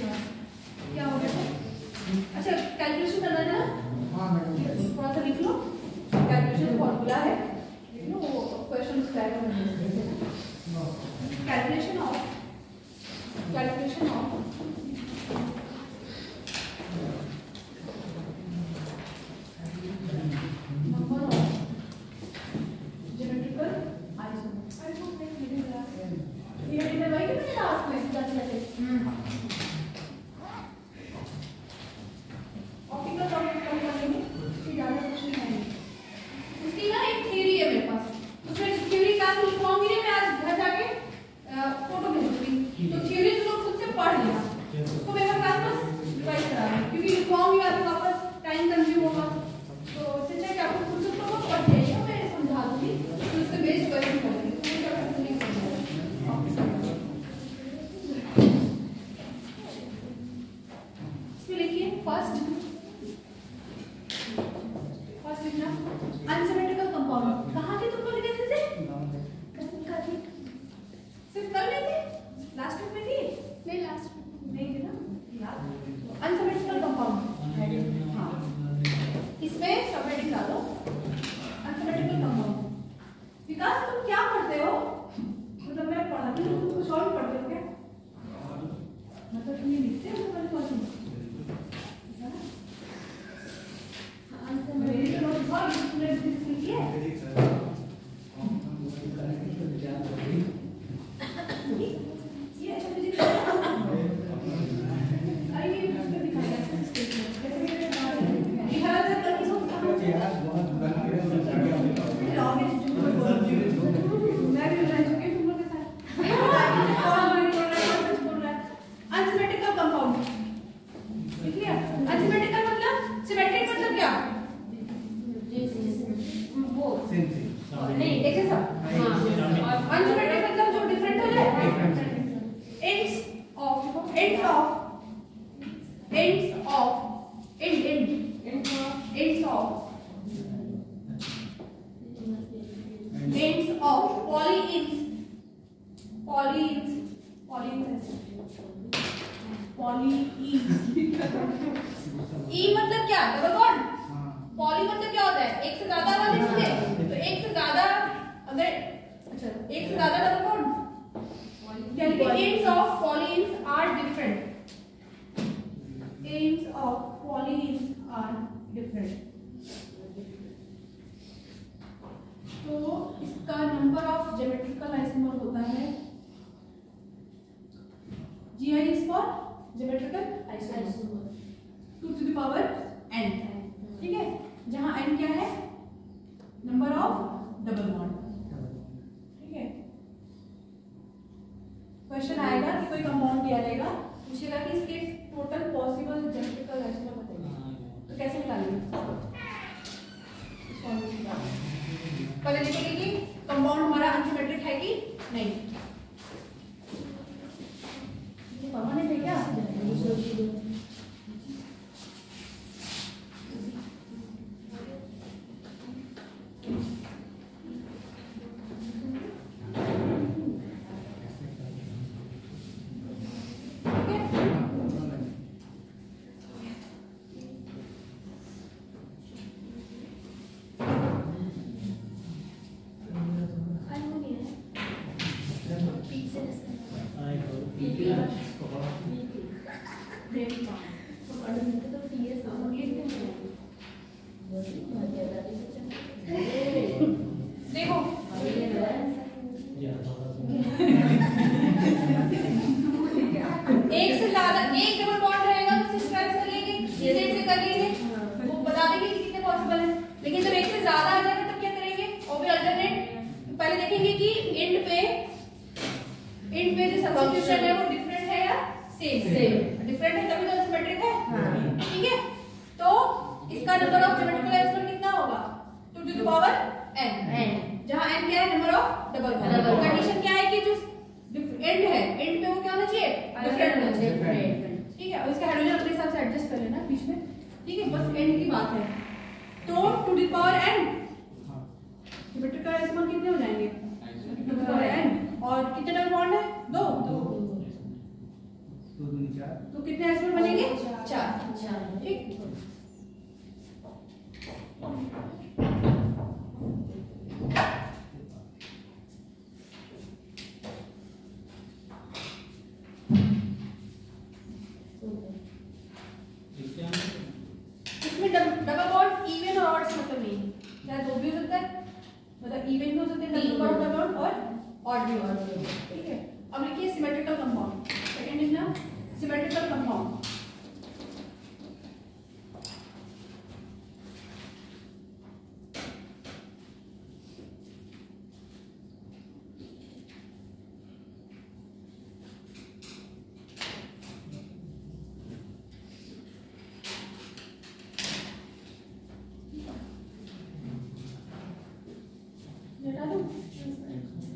क्या हो गया? अच्छा कैलकुलेशन करना है ना? हाँ मैडम थोड़ा सा लिख लो, कैलकुलेशन फॉर्मूला है, लिख लो वो क्वेश्चन स्टाइल में। Calculation of number of geometrical isomer. ये डिटेल भाई कितने क्लास में जाते जाते ऑप्टिकल सॉफ्टवेयर कम करेंगे, इसकी ज़्यादा कुछ नहीं है। उसकी ना एक थ्योरी है मेरे पास, उसमें थ्योरी का लिखवाऊंगी मैं आज घर जाके फोटो भेजूंगी, तो थ्योरी तुम लोग खुद से पढ़ लेना, उसको मैं क्लास में रिवाइज करा रही हूँ, क्योंकि लिखवाऊंगी आपको वापस टाइम कंज्यूम होगा, तो इससे अच्छा कि आपको खुद से तो पढ़ जाइए, मैं समझा दूंगी, तो उससे बेस क्वेश्चन करेंगे। इसमें लिखिए फर्स्ट लिखना अनसिमेट्रिकल कंपाउंड। कहाँ थे तुम लोग लिखे थे? सिर्फ कल नहीं थे, लास्ट वीक में थी? नहीं लास्ट नहीं थे ना। अनसिमेट्रिकल कंपाउंड, हाँ इसमें सबहेडिंग डालो अनसिमेट्रिकल कंपाउंड। विकास तुम क्या पढ़ते हो? मतलब मैं पढ़ाती हूँ, तुम कुछ और पढ़ते हो क्या? मतलब तुम ये लिखते हो 2 दूनी 4। तो कितने एसिमल बनेंगे? 4। ठीक। इसमें डबल बॉन्ड इवन और ऑड से मतलब नहीं, चाहे दो भी हो सकता है, मतलब इवन भी हो सकते हैं डबल बॉन्ड और ऑड भी हो सकते हैं। ठीक है। अब लिखिए सिमेट्रिकल कंपाउंड। सेकंड इज ना सिमेट्रिकल कंपाउंड।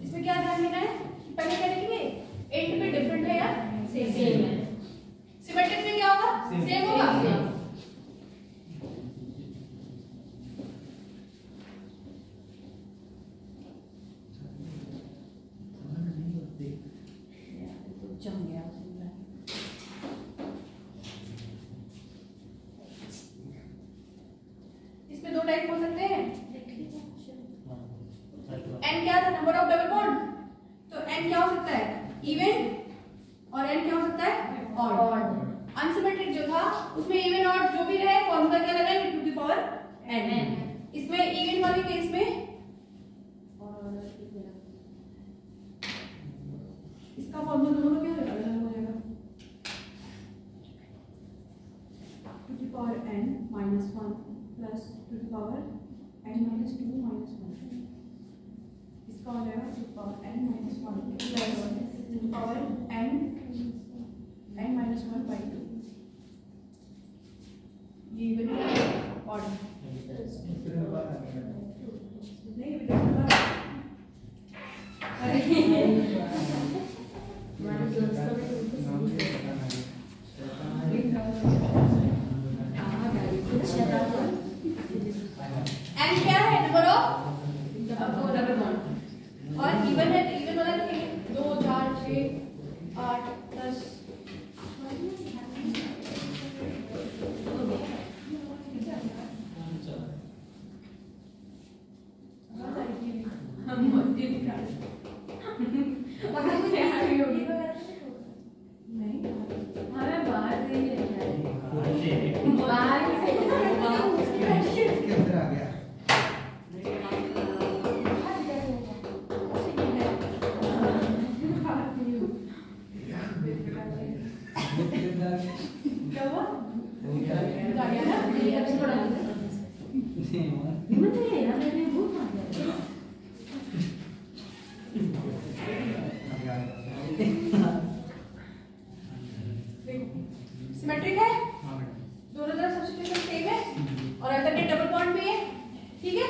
इसमें क्या ध्यान देना है? पहले क्या लिखेंगे? एंड पे डिफरेंट है या सेम है? सिमेट्रिक में क्या होगा? सेम होगा। इसमें दो टाइप हो सकते हैं। n क्या था? Number of double bond. तो n क्या हो सकता है? इवन। और n क्या हो सकता है? ऑड। अनसिमेट्रिक जो था उसमें इवन ऑड जो भी रहे फॉर्मूला क्या लगाएंगे? Two the power n। इसमें इवन वाले केस में इसका फॉर्मूला दोनों क्या अलग अलग हो जाएगा? Two the power n minus 1 plus two the power n minus 2 minus 1। इसका हो जाएगा two the power n minus 1 plus two the power n minus 1 by 2। ये बन गया ऑड। नहीं बेटा अरे n क्या है? Number of double bond. और इवन है तो इवन वाला लिखेंगे 2 4 6 8 10। हम मत दिखा नहीं हमें बाहर से ही बाहर से इसके अंदर आ गया। क्या हुआ? ना ये अब से बड़ा नहीं है ना मैंने बहुत मार दिया। सिमेट्रिक है, दोनों तरफ सब्स्टिट्यूशन सेम है और अल्टरनेट डबल बॉन्ड भी है। ठीक है।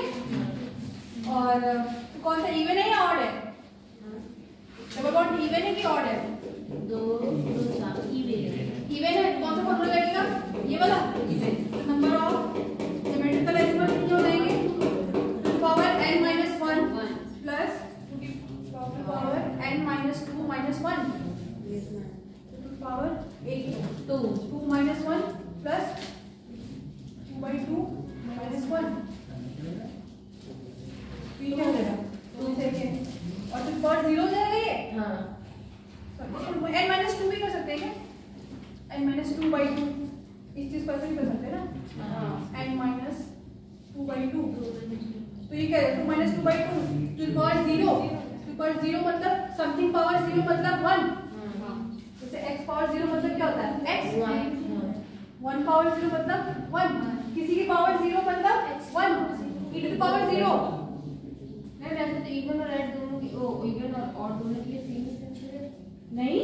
और कौन सा इवन है या ऑड है? डबल बॉन्ड इवन है कि ऑड है? दो इवन है। कौन सा फॉर्मूला लगेगा? ये वाला इवन। नंबर ऑफ सिमेट्रिकल एसिमल कितने हो जाएंगे? Two power n minus 1 plus two power n minus 2 minus 1 two power 2 minus 1 plus 2 by 2 minus 1। ये क्या हो जाएगा? 2 सेकेंड और टू पावर 0 हो जाएगा ये। हाँ n माइनस 2 भी कर सकते हैं क्या? n माइनस 2 बाई 2 इस चीज पर से भी कर सकते हैं ना? n minus 2 by 2। तो ये क्या है? 2 minus 2 by 2 two power 0। Two power 0 मतलब समथिंग पावर 0 मतलब 1। जैसे x पावर 0 मतलब क्या होता है? x 1 पावर 0 मतलब 1। किसी की पावर 0 मतलब 1 e टू द पावर 0। मैं वैसे तो इवन और ऐड दोनों की इवन और ऑड दोनों के लिए सेम ही नहीं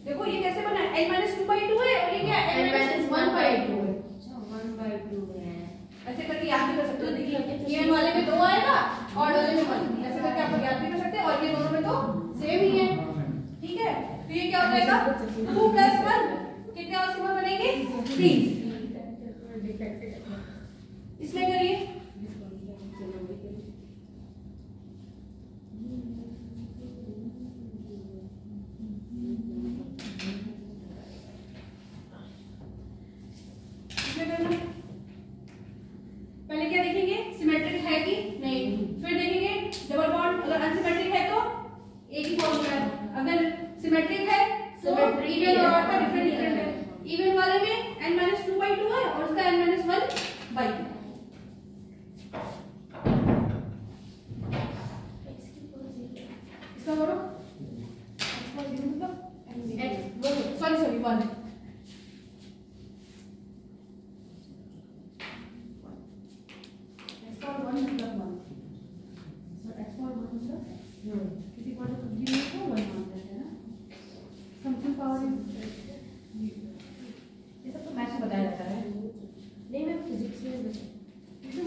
देखो ये कैसे बना है? n माइनस 2 बाई 2 है और ये क्या है? n माइनस 1 बाई 2 है। अच्छा 1 बाई 2 है। ऐसे करके याद भी कर सकते हो। देखिए ये n वाले में 2 आएगा और वाले में 1। ऐसे करके आप याद भी कर सकते हैं और ये दोनों में तो सेम ही है। ठीक है। तो ये क्या हो जाएगा? 2 प्लस 1 कितने और सिंबल बनेंगे? 3। इसमें करिए अगर सिमेट्रिक है तो इवन और ऑड का डिफरेंट डिफरेंट है। इवन वाले में n-2/2 है और उसका n-1/2। इसका करो सॉरी 1 किसी को कुछ भी नहीं तो 1 मान लेते हैं ना। समथिंग पावर ये सब तो मैथ में बताया जाता है। नहीं मैं फिजिक्स में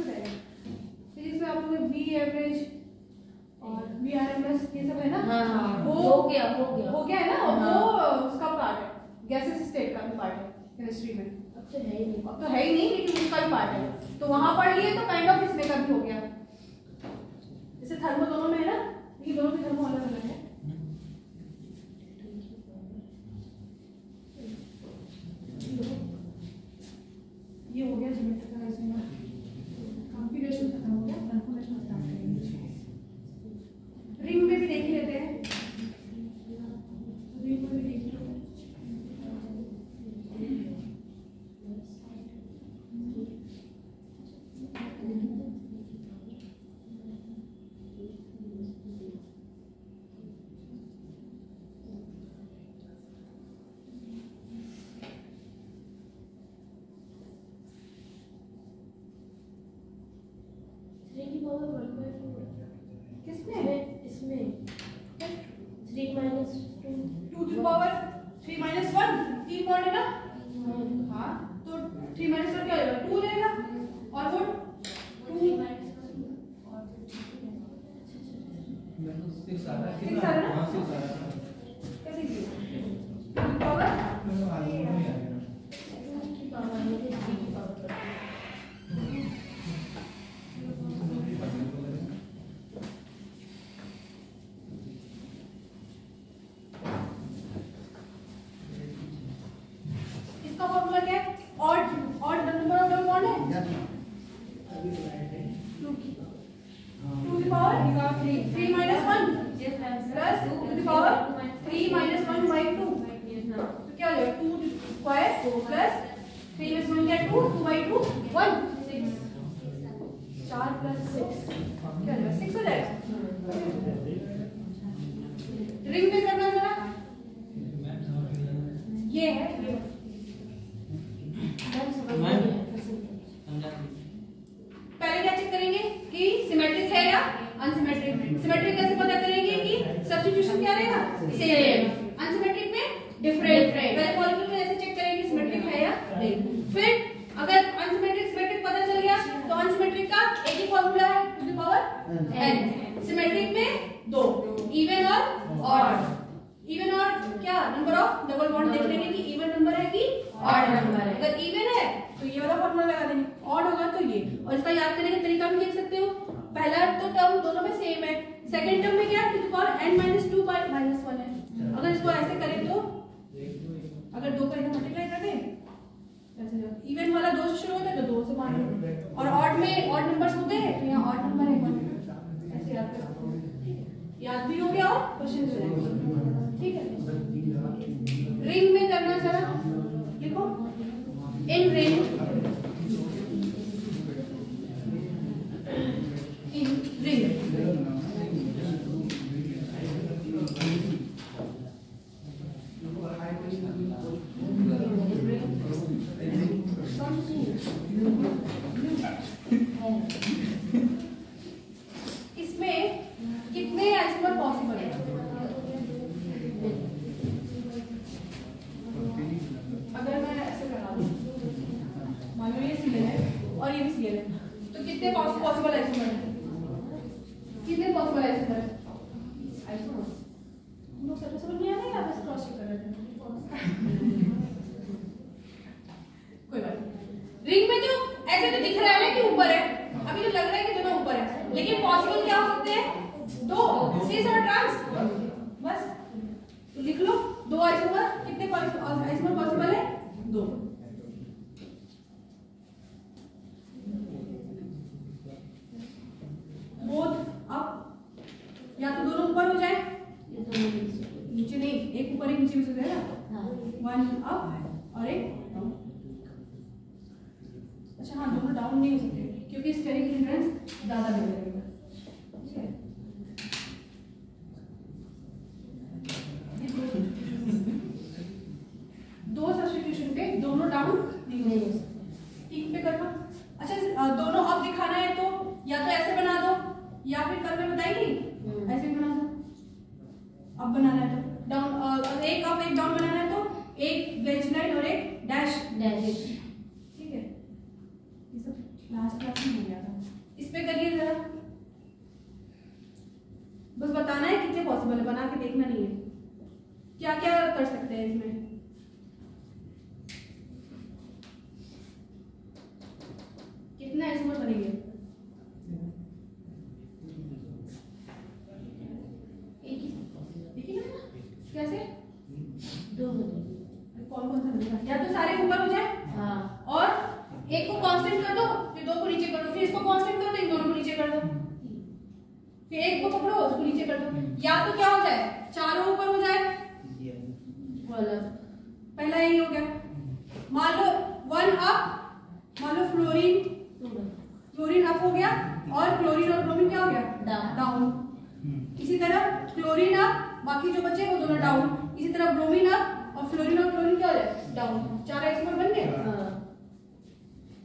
बताया फिजिक्स में आप लोग V एवरेज और VRMS ये सब है ना। हाँ वो हो गया है ना। वो उसका पार्ट है, गैसेस स्टेट का भी पार्ट है केमिस्ट्री में। अब तो है ही नहीं। अब तो है ही नहीं लेकिन उसका भी पार्ट है, तो वहां पढ़ लिए तो काइंड ऑफ इसमें का भी हो गया। जैसे थर्मो दोनों में है ना, ये दोनों के थर्मो अलग अलग है। ये हो गया ज्योमेट्री का, इसमें कंप्यूटेशन खत्म हो गया, ट्रांसफॉर्मेशन स्टार्ट करेंगे। रिंग में भी देख ही लेते हैं, रिंग में भी देख लेते हैं। किसमें इसमें 3 - 2 2 to the power 3 - 1 3 पॉइंट है ना। हाँ तो 3 - 1 क्या होगा 2 रहेगा और वो 2 6 आ रहा है। 6 आ रहा है ना। हाँ 6 आ रहा है। कैसे किया पावर की पावर है 3 की पावर पर। इसका फॉर्मूला क्या है? Odd the number of double bond है 2 की power 3 - 1 plus 2 to the power 3 - 1/2। तो क्या हो जाएगा 2 स्क्वायर प्लस 3 में 1 क्या 2 2/2 1 6 4 प्लस 6 क्या हो जाएगा 6 हो जाएगा। रिंग में करना जरा, ये है ये पहले क्या चेक करेंगे कि सिमेट्रिक है या अनसिमेट्रिक। सिमेट्रिक कैसे पता करेंगे कि सब्स्टिट्यूशन क्या रहेगा सेम, अनसिमेट्रिक में डिफरेंट। पहले मॉलिक्यूल में ऐसे चेक करेंगे सिमेट्रिक है या नहीं। फिर अगर अनसिमेट्रिक सिमेट्रिक पता चल गया तो अनसिमेट्रिक का एक ही फॉर्मूला है two the power n। Symmetric में 2 इवन और ऑड। इवन और क्या नंबर ऑफ डबल बॉन्ड देख लेंगे कि इवन नंबर है कि ऑड नंबर है। अगर इवन है तो ये वाला फॉर्मूला लगा देंगे, ऑड होगा तो ये। और इसका याद करने का तरीका भी देख सकते हो, पहला तो टर्म दोनों में सेम है, सेकंड टर्म में क्या टू द पावर n-2/-1 है। अगर इसको ऐसे करें तो अगर 2 का इधर मल्टीप्लाई कर दें ऐसे, इवन वाला 2 से शुरू होता है तो 2 से मान लो, और ऑड में ऑड नंबर्स होते हैं तो यहाँ ऑड नंबर है 1। ऐसे याद कर सकते हो, याद भी हो गया और क्वेश्चन भी हो जाएगा। ठीक है, रिंग में करना जरा लिखो, इन रिंग इसमें कितने आइसोमर पॉसिबल है? अगर मैं ऐसे करा दूं, मान लो ये Cl है और ये भी Cl है, तो कितने पॉसिबल आइसोमर है? कितने पॉसिबल आइसोमर है? आइसोमर हम लोग समझ नहीं आ रहा है, आप बस क्रॉस चेक कर रहे थे। कोई बात नहीं, रिंग में तो ऐसे तो दिख रहा है ना कि ऊपर है, अभी तो लग रहा है कि दोनों ऊपर है, लेकिन पॉसिबल क्या हो सकते हैं? 2 सिस और ट्रांस, बस तो लिख लो 2 आइसोमर। कितने आइसोमर पॉसिबल है? 2। बोथ अब या तो दोनों ऊपर हो जाए नीचे नहीं, एक ऊपर एक नीचे भी हो जाएगा। हाँ 1 अप और एक डाउन। अच्छा हाँ, दोनों डाउन नहीं हो सकते क्योंकि स्टेरिक हिंड्रेंस ज्यादा लग जाएगा। ठीक है, दो सब्स्टिट्यूशन पे दोनों डाउन नहीं हो सकते। ठीक पे करना। अच्छा दोनों अप दिखाना है तो या तो ऐसे बना दो या फिर कल मैं बताई थी ऐसे बना दो। अब बनाना है तो डाउन, एक अप एक डाउन बनाना है तो एक वेज लाइन और एक डैश। ठीक है, ये सब लास्ट क्लास में हो गया था। इस पे करिए जरा, बस बताना है कितने पॉसिबल है, बना के देखना नहीं है। क्या क्या कर सकते हैं इसमें। कितना आइसोमर बनेंगे? एक ही ना? कैसे? दो बनेंगे। कौन कौन सा बनेगा? या तो सारे ऊपर हो जाए हाँ और एक को कांस्टेंट कर दो, फिर दो को नीचे कर दो, फिर इसको कांस्टेंट कर दो, इन दोनों को नीचे कर दो, फिर एक को पकड़ो उसको नीचे कर दो। या तो क्या हो जाए, चारों ऊपर हो जाए। पहला यही हो गया। मान लो 1 अप, मान लो फ्लोरीन अप हो गया और क्लोरीन और ब्रोमीन क्या हो गया? डाउन। इसी तरह क्लोरीन अप, बाकी जो बचे वो दोनों डाउन। इसी तरह ब्रोमीन अप और फ्लोरीन क्या हो जाए? डाउन। 4 आइसोमर बन गए।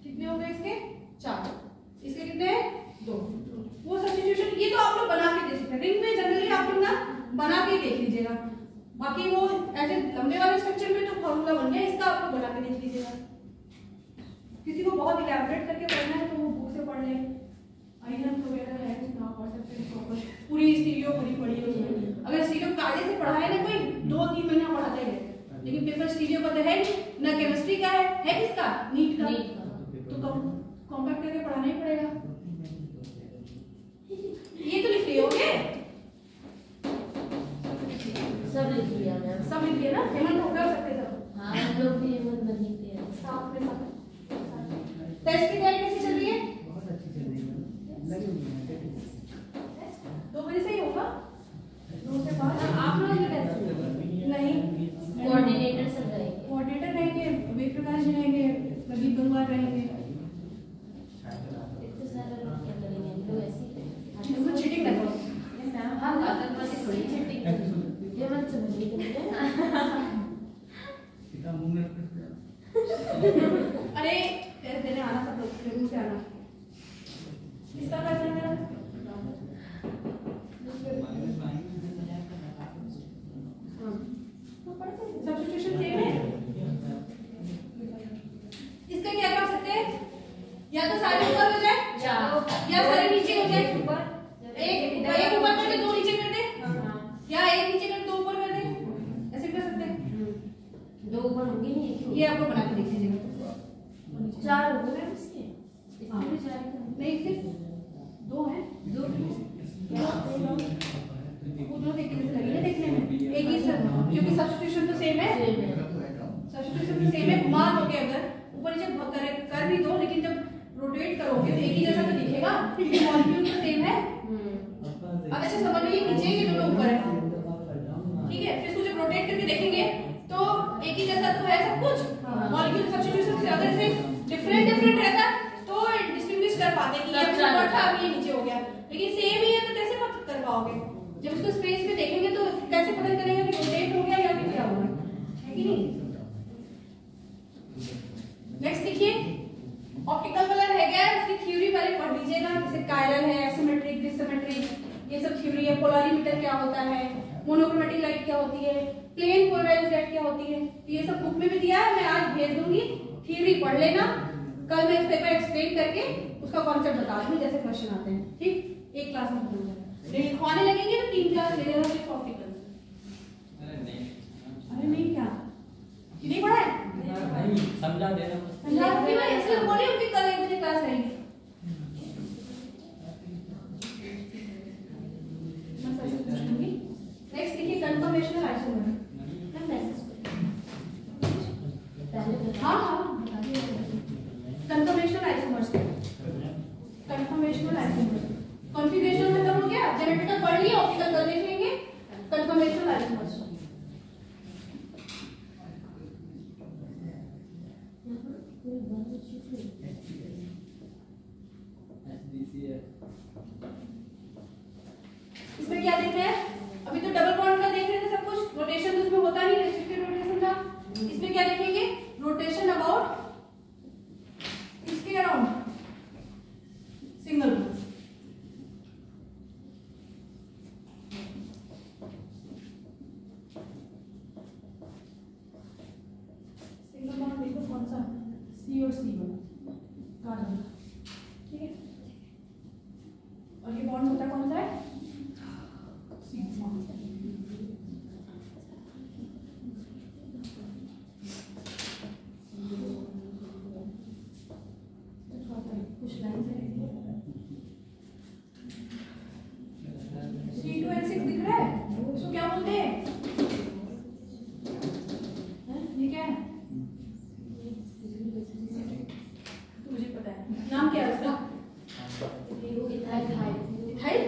कितने हो गए इसके? 4। इसके कितने? 2। वो सब्स्टिट्यूशन ये तो आप लोग बना के दे सकते हैं। रिंग में जनरली आप लोग ना बना के देख लीजिएगा। बाकी वो ऐसे लंबे वाले स्ट्रक्चर में तो फॉर्मूला बन गया, इसका आप लोग बना के देख लीजिएगा। किसी को बहुत इलैबोरेट करके पढ़ना है तो वो बुक से पढ़ ले। आइनम वगैरह है उसमें आप पढ़ सकते हैं प्रॉपर। पूरी स्टीरियो पूरी पढ़ी है उसमें। अगर स्टीरियो कायदे से पढ़ाए ना कोई 2-3 महीना पढ़ाता ही है, लेकिन पेपर स्टीरियो का तो है ना। केमिस्ट्री का है किसका? नीट का। तो कॉम्पैक्ट करके पढ़ाना ही पड़ेगा। ये तो लिख लिए होंगे, सब लिख लिया मैम। सब लिख लिया ना? हेमंत हो गया सकते सब। हाँ हम लोग भी हेमंत बन लिखते हैं साथ में साथ। टेस्ट की तैयारी कैसी चल रही है? बहुत अच्छी चल रही है, लगी हुई है। 2 बजे से ही होगा, 2 से 5। आप लोग भी टेस्ट नहीं, कोऑर्डिनेटर सब रहेंगे। कोऑर्डिनेटर रहेंगे, वेद प्रकाश जी रहेंगे, प्रदीप गंगवार रहेंगे। इतने सारे लोग क्या करेंगे? हम लोग ऐसे ही इसमें चीटिंग ना करो। हाँ आतंकवादी थोड़ी चीटिंग ये मत समझिए तुमने। सीधा मुंह में अरे टेस्ट देने आना सब लोग, जरूर से आना। इसका कर देना। सब्स्टिट्यूशन सेम है। इसका क्या कर सकते हैं? या तो सारे ऊपर हो जाए या सारे नीचे हो जाए। एक ऊपर कर दे, 2 नीचे कर दे, या एक नीचे कर 2 ऊपर कर दे, ऐसे कर सकते हैं। 2 ऊपर होंगे नहीं, ये आपको बना के देख लीजिएगा। 4 हो गए इसके। इसमें भी 4 नहीं सिर्फ 2 हैं। 2 वो दोनों देखने से लगी ना देखने में एक ही सर, क्योंकि सब्स्टिट्यूशन तो सेम है। सब्स्टिट्यूशन तो सेम है। घुमा दोगे अगर ऊपर नीचे कर भी दो, लेकिन जब रोटेट करोगे तो एक ही जैसा तो दिखेगा, क्योंकि मॉलिक्यूल तो सेम है। अब ऐसे समझ लीजिए नीचे के दोनों ऊपर है, ठीक है। फिर इसको जब रोटेट करके देखेंगे तो एक ही जैसा तो है सब कुछ। मॉलिक्यूल सब्स्टिट्यूशन से अगर इसमें डिफरेंट रहता तो डिस्टिंग्विश कर पाते कि ये ऊपर था अब ये नीचे हो गया, लेकिन सेम ही है तो कैसे पता कर पाओगे? जब इसको स्पेस में देखेंगे तो कैसे पता चलेगा कि रोटेट हो गया या फिर क्या हुआ, है कि नहीं? नेक्स्ट देखिए, ऑप्टिकल कलर है गया, इसकी थ्योरी पहले पढ़ लीजिएगा। जैसे कायरल है, एसिमेट्रिक, डिससिमेट्रिक, ये सब थ्योरी है। पोलरिमीटर क्या होता है, मोनोक्रोमेटिक लाइट क्या होती है, प्लेन पोलराइज्ड लाइट क्या होती है, ये सब बुक में भी दिया है, मैं आज भेज दूंगी। थ्योरी पढ़ लेना, कल मैं इस पेपर एक्सप्लेन करके उसका कॉन्सेप्ट बता दूंगी जैसे क्वेश्चन आते हैं। ठीक, एक क्लास में खत्म हो जाएगा। लिखवाने लगेंगे तो 3 क्लास ले लेना सिर्फ ऑप्टिकल। अरे नहीं क्या नहीं पढ़ा है? समझा देना। इसलिए बोलिए उनकी कल 1 बजे क्लास रहेगी। नेक्स्ट देखिए, कंफर्मेशनल आइसोमर। हाँ conformational isomers. Conformational isomers configuration खत्म हो गया। जेनेटिकल पढ़ लिए, ऑप्टिकल कर देखेंगे। इसमें क्या देख रहे हैं? अभी तो डबल बॉन्ड का देख रहे थे सब कुछ, रोटेशन तो उसमें होता नहीं, रेस्ट्रिक्टेड रोटेशन था। इसमें क्या देखेंगे? रोटेशन अबाउट इसके around single bond. Single bond देखो कौन सा, सी और C1 कार्बन, ठीक है। और ये बॉन्ड होता कौन सा है? कुछ लाइन से C2H6 दिख रहा है, उसको क्या बोलते हैं? ये क्या है? मुझे पता है, नाम क्या है उसका? इथाइल।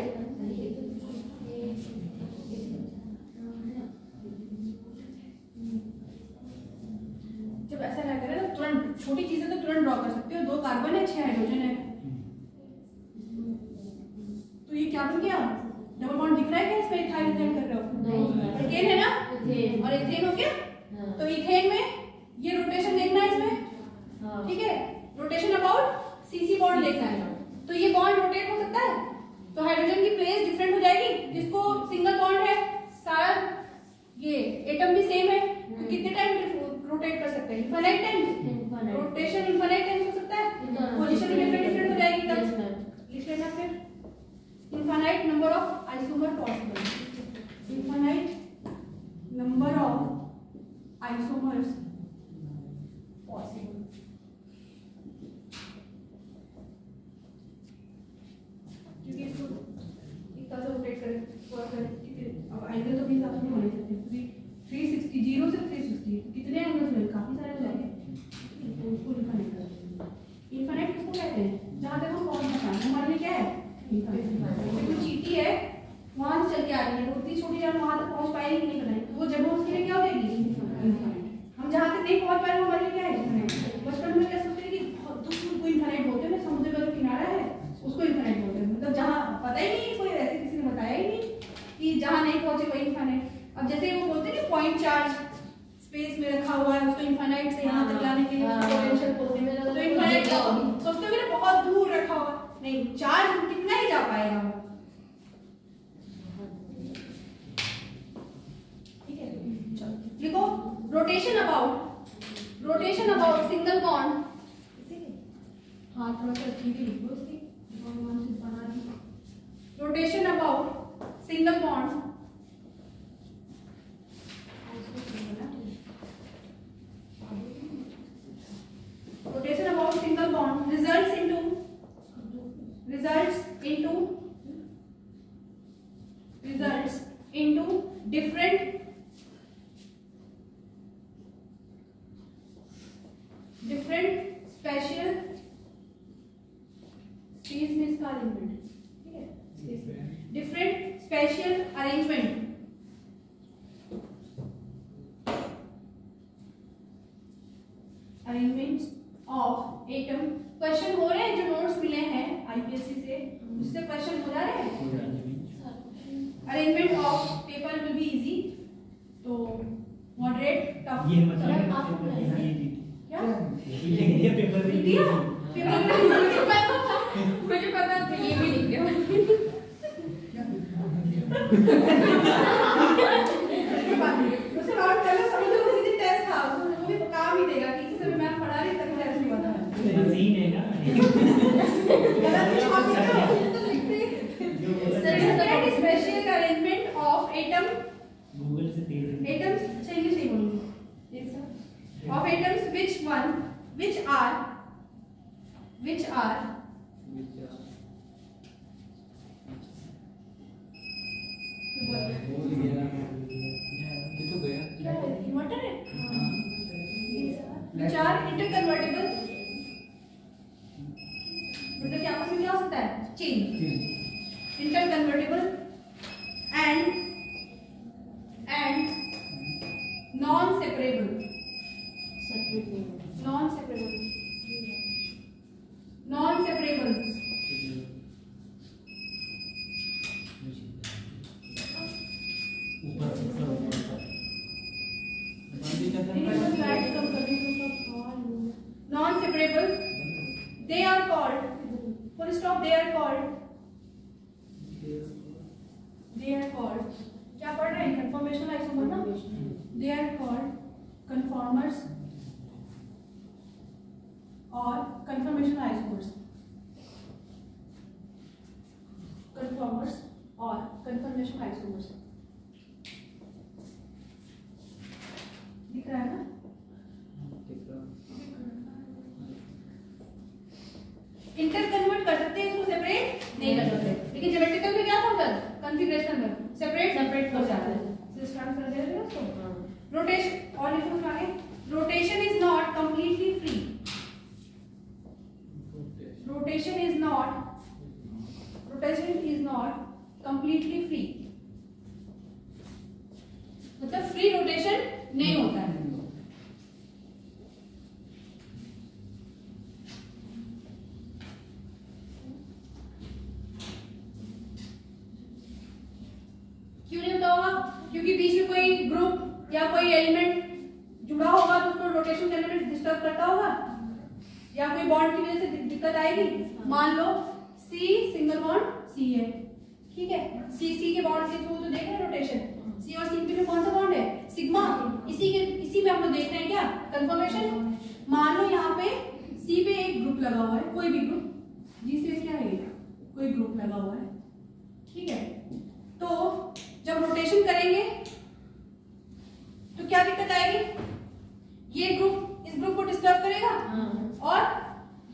जब ऐसा रहता है ना, तुरंत छोटी चीजें तो तुरंत ड्रॉ कर सकते हो। 2 कार्बन है, 6 हाइड्रोजन है, तो ये क्या बन गया? डबल बॉन्ड दिख रहा है क्या इसमें? इथाइल इथाइल कर रहे हो? इथेन है ना, और इथेन हो गया। तो इथेन में ये रोटेशन देखना है इसमें, ठीक है। रोटेशन अबाउट CC बॉन्ड देखना है। तो ये बॉन्ड रोटेट हो सकता है, तो हाइड्रोजन की प्लेस डिफरेंट हो जाएगी। जिसको सिंगल बॉन्ड है, सारा ये एटम भी सेम है, तो कितने टाइम रोटेट कर सकते हैं? Infinite time. Rotation infinite time हो सकता है, पोजीशन डिफरेंट डिफरेंट हो जाएगी। तब लिख लेना फिर, infinite number of isomer possible, infinite number of isomers possible. क्योंकि इसको इतना से रोटेट करें, अब एंगल तो भी हिसाब से नहीं होने सकते। 360, 0 से 360 कितने एंगल्स में? काफी सारे हो जाएंगे। तो उसको इनफाइनाइट कर देंगे। इनफाइनाइट किसको कहते हैं? जहाँ तक हम पहुँच सकते हैं, हमारे लिए क्या है? इनफाइनाइट। चीटी है, वहां से चल के आ रही है, तो उतनी छोटी जगह वहां तक पहुँच पाएगी नहीं, बनाई तो वो जगह उसके लिए क्या हो जाएगी? इनफाइनाइट। हम जहाँ तक नहीं पहुँच पाए, हमारे लिए क्या है? इनफाइनाइट। बचपन में क्या सोचते हैं कि बहुत दूर को इनफाइनाइट बोलते हैं, समुद्र का जो किनारा है उसको इनफाइनाइट बोलते हैं। मतलब जहाँ पता ही नहीं, कोई ऐसे किसी ने बताया ही नहीं कि जहाँ नहीं पहुंचे वही इनफाइनाइट। अब जैसे वो बोलते हैं ना, पॉइंट चार्ज स्पेस में रखा हुआ है, उसको इनफाइनाइट से यहाँ तक लाने के लिए पोटेंशियल बोलते हैं। तो इनफाइनाइट सोचते हो ना, बहुत दूर रखा हुआ, नहीं, चार्ज कितना ही जा पाएगा वो, ठीक है। चलो लिखो, रोटेशन अबाउट सिंगल बॉन्ड। हाँ, थोड़ा सा ठीक है लिखो इसकी, rotation about single bond results into different special space में इसका अरेंजमेंट, ठीक है, different special arrangement of atom। Question हो रहे हैं, जो नोट्स मिले हैं आईपीएससी से, उससे क्वेश्चन हो जा रहे हैं। Arrangement of paper will be easy, तो मॉडरेट टफ। ये मतलब क्या ये पेपर में दिया? मुझे पता था, ये भी लिख दिया। उसे नोट कर लो, समझो उसी दिन टेस्ट था, वो भी काम ही देगा कि किसी से मैं पढ़ा रही तक टेस्ट नहीं बता। सीन है ना, गलत छाप दो। Special arrangement of atom, Google से देख एटम्स इंग्लिश नहीं बोलूंगी, of atoms which are inverter है, which are interconvertible, मतलब कि आपस में क्या हो सकता है? Change, interconvertible and non-separable non separable they are called, full stop, they are called क्या पढ़ रहे हैं, कंफर्मेशनल आइसोमर ना, दे आर कॉल्ड कंफॉर्मर्स और कंफर्मेशनल आइसोमर्स, कंफर्मर्स और कंफर्मेशनल आइसोमर्स। दिख रहा है ना? इंटर कन्वर्ट कर सकते हैं इसको, सेपरेट नहीं कर सकते, लेकिन ज्योमेट्रिकल में क्या था उधर, कॉन्फ़िगरेशन में सेपरेट हो जाता है। स्टार्ट कर दे रहे हो उसको। रोटेशन और लिखो आगे, rotation is not completely free, rotation is not completely free, मतलब फ्री रोटेशन नहीं होता है। क्यों नहीं होता होगा? क्योंकि बीच में कोई ग्रुप या कोई एलिमेंट जुड़ा होगा तो उसको रोटेशन करने में डिस्टर्ब करता होगा, या कोई बॉन्ड की वजह से दिक्कत आएगी। मान लो C सिंगल बॉन्ड C है, ठीक है, C के बॉन्ड के थ्रू तो देख रहे हैं रोटेशन, C और C में कौन सा बॉन्ड है, सिग्मा, इसी में हम लोग देख रहे हैं क्या, कंफर्मेशन। मान लो यहाँ पे C पे एक ग्रुप लगा हुआ है, कोई भी ग्रुप, G से क्या है, कोई ग्रुप लगा हुआ है, ठीक है, तो जब रोटेशन करेंगे तो क्या दिक्कत आएगी, ये ग्रुप इस ग्रुप को डिस्टर्ब करेगा और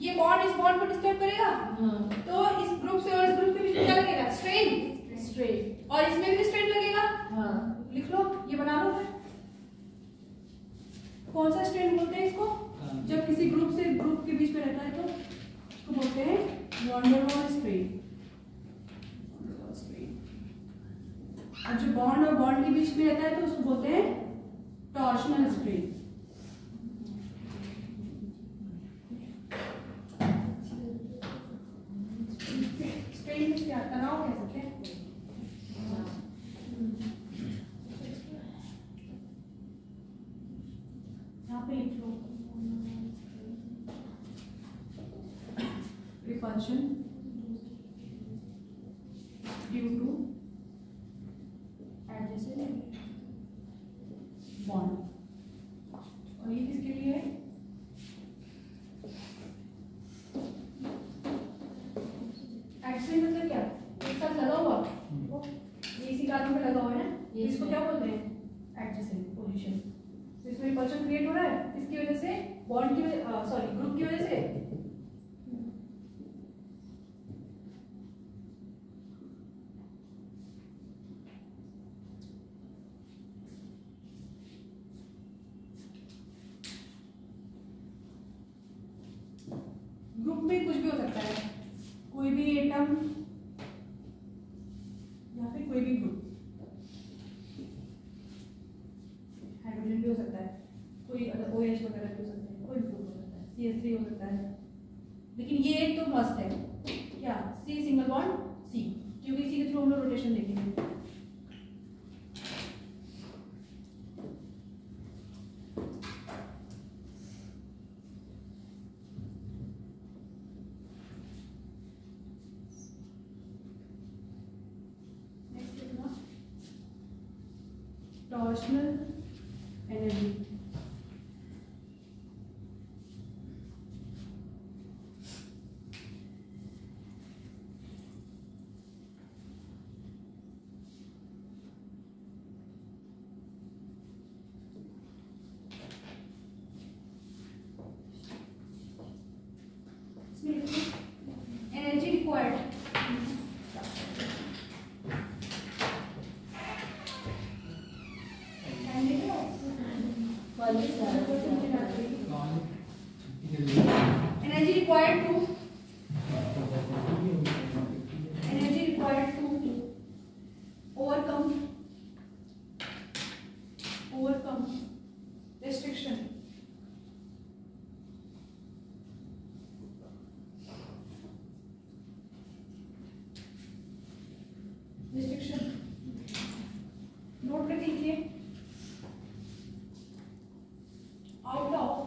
ये बॉन्ड इस बॉन्ड को डिस्टर्ब करेगा, तो इस ग्रुप से और इस ग्रुप के बीच में क्या लगेगा, स्ट्रेन, और इसमें भी स्ट्रेन लगेगा। लिख लो, ये बना लो फिर, कौन सा स्ट्रेन बोलते हैं इसको, जब किसी ग्रुप से ग्रुप के बीच में रहता है तो इसको बोलते हैं वॉन डेर वाल्स स्ट्रेन। और जो बॉन्ड और बॉन्ड के बीच में रहता है तो उसको बोलते हैं टॉर्शनल स्ट्रेन। स्ट्रेन क्या, तनाव कह सकते हैं। यहाँ पे लिख लो, रिपल्शन ड्यू टू बॉन्ड, और ये किसके लिए है, एक्शन मतलब क्या, एक साथ लगा हुआ, ये इसी कारण पे लगा हुआ है ना, इसको क्या बोलते हैं, एडजेसेंट पोजीशन। तो इसमें रिपल्शन क्रिएट हो रहा है इसकी वजह से, बॉन्ड की सॉरी ग्रुप की वजह से। ग्रुप में कुछ भी हो सकता है, कोई भी एटम या फिर कोई भी ग्रुप, हाइड्रोजन भी हो सकता है, कोई OH वगैरह भी हो सकता है, कोई भी ग्रुप हो सकता है, CH3 हो सकता है, लेकिन ये एक तो मस्ट है क्या, C सिंगल बॉन्ड C, क्योंकि इसी के थ्रू हम लोग रोटेशन देखेंगे। Torsional energy, energy required, energy required to overcome restriction, note करके लिखिए, out of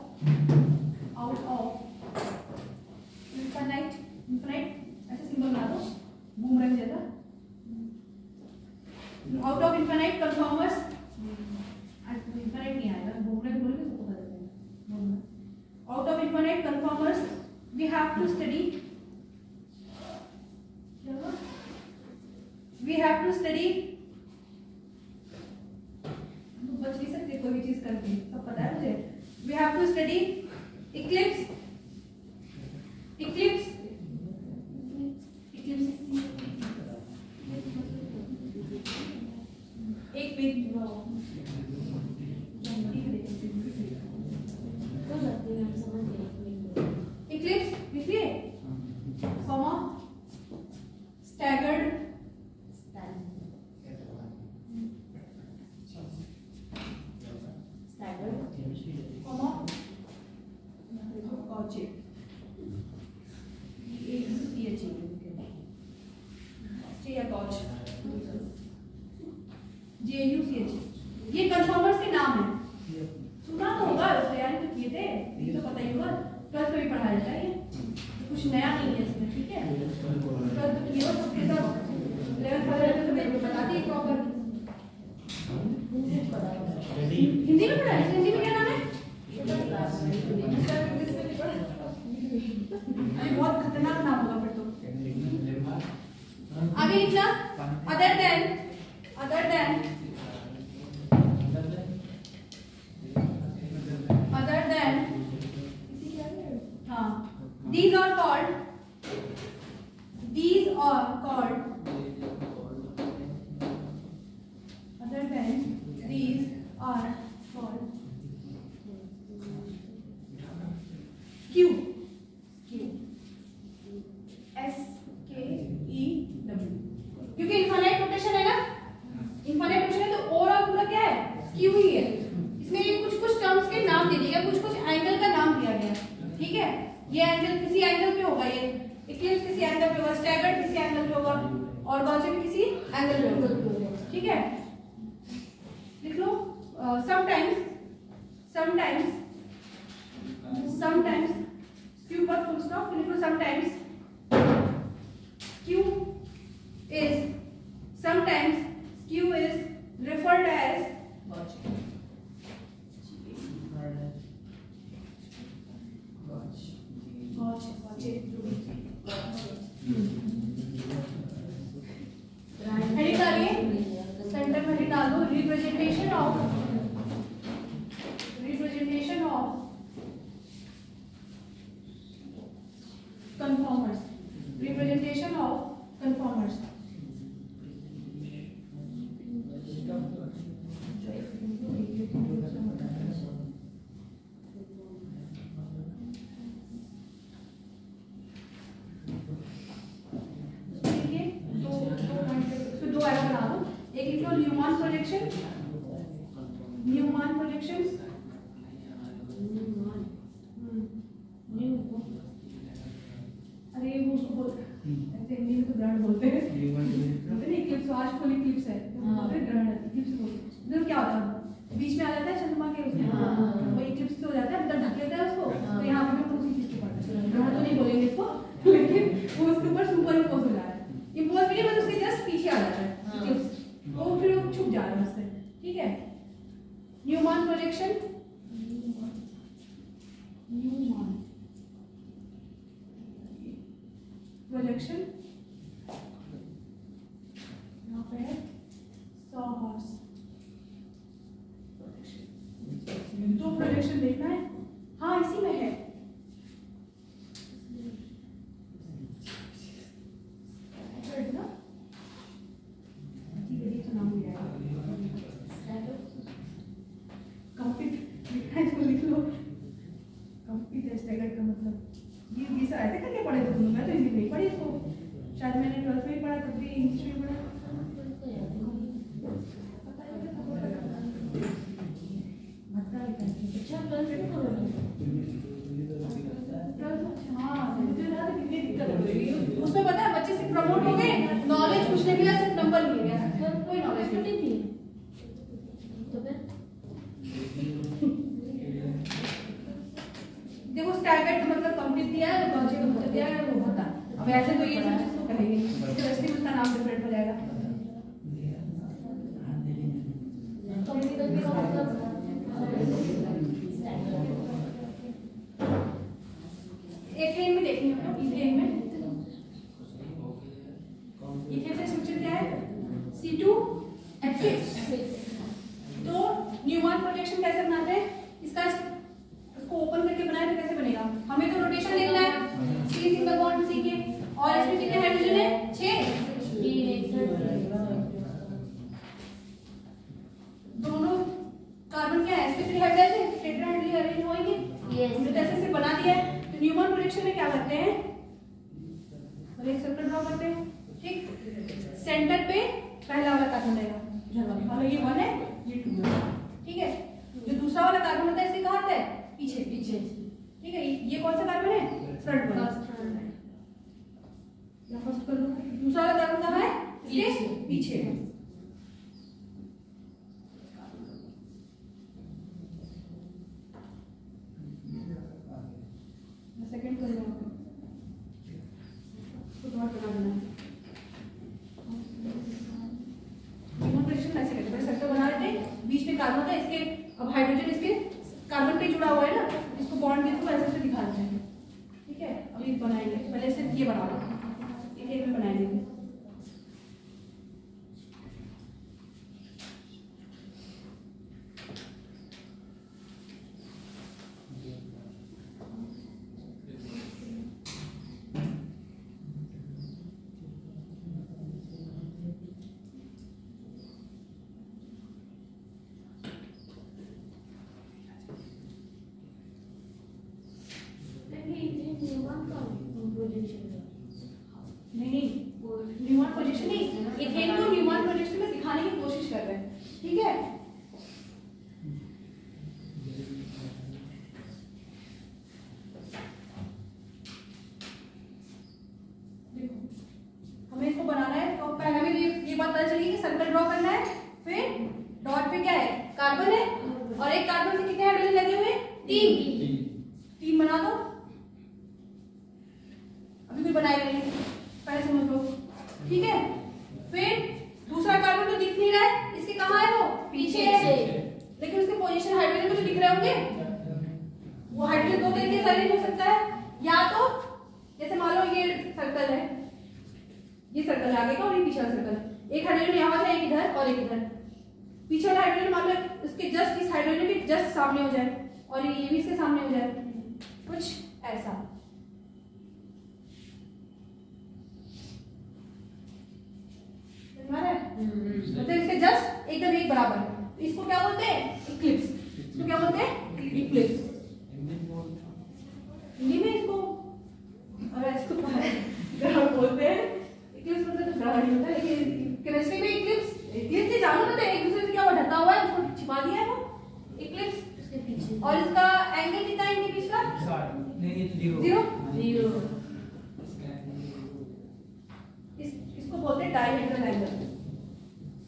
infinite ऐसे सिंबल बना दो बूमरैंग जैसा out of infinite conformers infinite नहीं आएगा बूमरैंग बोलोगे तो पता चलेगा out of infinite conformers we have to study बच नहीं सकते कोई भी चीज करके सब पता है मुझे we have to study eclipse एक पेज eclipse लिखिए comma staggered comma gauge या gauge JUCH ये कन्फर्मर्स के नाम है सुना तो होगा तैयारी तो किए थे ये तो पता ही होगा ट्वेल्थ में भी पढ़ाया जाता है कुछ नया नहीं है इसमें ठीक है ट्वेल्थ किए हो सबके सब 11th वाले तो मेरे को बताती है प्रॉपर हिंदी में पढ़ा है हिंदी में क्या नाम है अरे बहुत खतरनाक नाम होगा फिर तो आगे लिखना अदर देन हाँ these are called other than these are called skew SKEW क्योंकि इनफाइनाइट रोटेशन है ना इनफाइनाइट रोटेशन है तो ओवरऑल पूरा क्या है स्क्यू ही है इसमें कुछ टर्म्स के नाम दे दिए गए कुछ एंगल का नाम दिया गया ठीक है ये एंगल किसी एंगल पे होगा ये इक्लिप्स किसी एंगल पे होगा स्टैगर्ड किसी एंगल पे होगा और गॉचे भी किसी एंगल पे होगा ठीक है लिख लो समटाइम्स स्क्यू पर फुल स्टॉप लिख लो sometimes skew is referred as heading डालिए सेंटर में हेडिंग डाल दो representation of conformers representation of conformers दो ऐसा बना दो एक लिख लो न्यूमैन प्रोजेक्शन अरे वो उसको बोल ऐसे हिंदी में तो ग्रहण बोलते हैं इक्लिप्स आज फुल इक्लिप्स है ग्रहण इक्लिप्स बोलते हैं क्या होता है बीच में आ जाता है चंद्रमा के उसमें वो इक्लिप्स हो जाता है मतलब ढक लेता है उसको तो यहाँ पे हम उसी चीज को पढ़ते हैं ग्रहण तो नहीं बोलेंगे इसको लेकिन वो उसके ऊपर सुपर इम्पोज हो जाता है इम्पोज भी नहीं बस उसके जस्ट पीछे आ जाता है इक्लिप्स वो फिर वो छुप जा रहा है उससे ठीक है न्यूमैन प्रोजेक्शन यहाँ पे है सॉहर्स प्रोजेक्शन दो प्रोजेक्शन देखना है हाँ इसी में है का मतलब ये सब ऐसे करके पढ़े थे मैं तो हिंदी नहीं पढ़ी इसको शायद मैंने 12th में पढ़ा तब भी इंग्लिश में पढ़ा उसमें पता है बच्चे से प्रमोट हो गए नॉलेज कुछ नहीं मिला सिर्फ नंबर मिल गया कोई नॉलेज नहीं थी तो फिर स्टैगर्ड का मतलब कंप्लीट दिया है, गॉचे का मतलब दिया है वो होता। अब ऐसे तो ये सब चीज तो कहेंगे, तो वैसे उसका नाम डिफरेंट हो जाएगा। एथेन में देखेंगे हम लोग, इथेन में इथेन का स्ट्रक्चर क्या है? C2H6। तो न्यूमैन प्रोजेक्शन कैसे बनाते हैं? इसको ओपन करके बनाए तो कैसे बनेगा? हमें तो रोटेशन लेना है, C सिंगल बॉन्ड C के, और इसमें कितने हाइड्रोजन है? 6। दोनों कार्बन क्या है? sp3 हाइब्रिड है, टेट्राहेड्रली अरेंज होंगे। हमने जैसे से बना दिया है, तो न्यूमैन प्रोजेक्शन में क्या करते हैं? और एक सर्कल ड्रॉ करते हैं, ठीक। सेंटर पे पहला वाला कार्बन रहेगा, मतलब ये 1 है, ये 2 है, ठीक है। जो दूसरा वाला कार्बन होता है इसके कहाँ आता है? पीछे, ठीक है। ये कौन सा कार्बन है? फ्रंट वाला। फर्स्ट कर लो। दूसरा वाला कार्बन कहाँ है? इसके पीछे। सेकंड कर लो, तो और बना देना। ऐसे करते हैं, सर्कल बना लेते हैं, बीच में कार्बन होता है, इसके अब हाइड्रोजन इसके कार्बन पे जुड़ा हुआ है ना, इसको बॉन्ड के थ्रू ऐसे दिखा देते हैं, ठीक है। अब ये बनाएंगे, पहले सिर्फ ये बना लो, एक में बनाएंगे। नहीं, न्यूमैन प्रोजेक्शन नहीं, इथेन को न्यूमैन प्रोजेक्शन में दिखाने की कोशिश कर रहे हैं, ठीक है। देखो हमें इसको बनाना है, तो पहले हमें ये बात पता चली कि सर्कल ड्रॉ करना है, फिर डॉट पे क्या है? कार्बन है, और एक कार्बन से कितने हाइड्रोजन लगे हुए? 3 बना दो। अभी भी बनाए नहीं, पहले समझ लो, ठीक है। फिर दूसरा कार्बन तो दिख नहीं रहा है, इसके कहाँ है? वो पीछे है, लेकिन उसके पोजीशन हाइड्रोजन में तो दिख रहे होंगे। वो हाइड्रोजन दो तरीके से अरेंज हो सकता है, या तो जैसे मान लो ये सर्कल है, ये सर्कल आगे का और ये पीछे वाला सर्कल, एक हाइड्रोजन यहाँ है, एक इधर और एक इधर। पीछे वाला हाइड्रोजन मान लो इसके जस्ट इस हाइड्रोजन के जस्ट सामने हो जाए, और ये भी इसके सामने हो जाए, कुछ ऐसा। मतलब इसके जस्ट एकदम एक बराबर। इसको क्या बोलते हैं? इक्लिप्स। इसको क्या बोलते हैं? इक्लिप्स। हिंदी में इसको ग्रहण बोलते हैं। इक्लिप्स मतलब तो ग्रहण ही होता है, लेकिन केमिस्ट्री में इक्लिप्स से जानो ना, एक दूसरे से क्या ढका हुआ है, उसको छिपा दिया है वो इक्लिप्स उसके पीछे। और इसका एंगल कितना है इनके बीच का? 0। इसको बोलते हैं डायहेड्रल एंगल।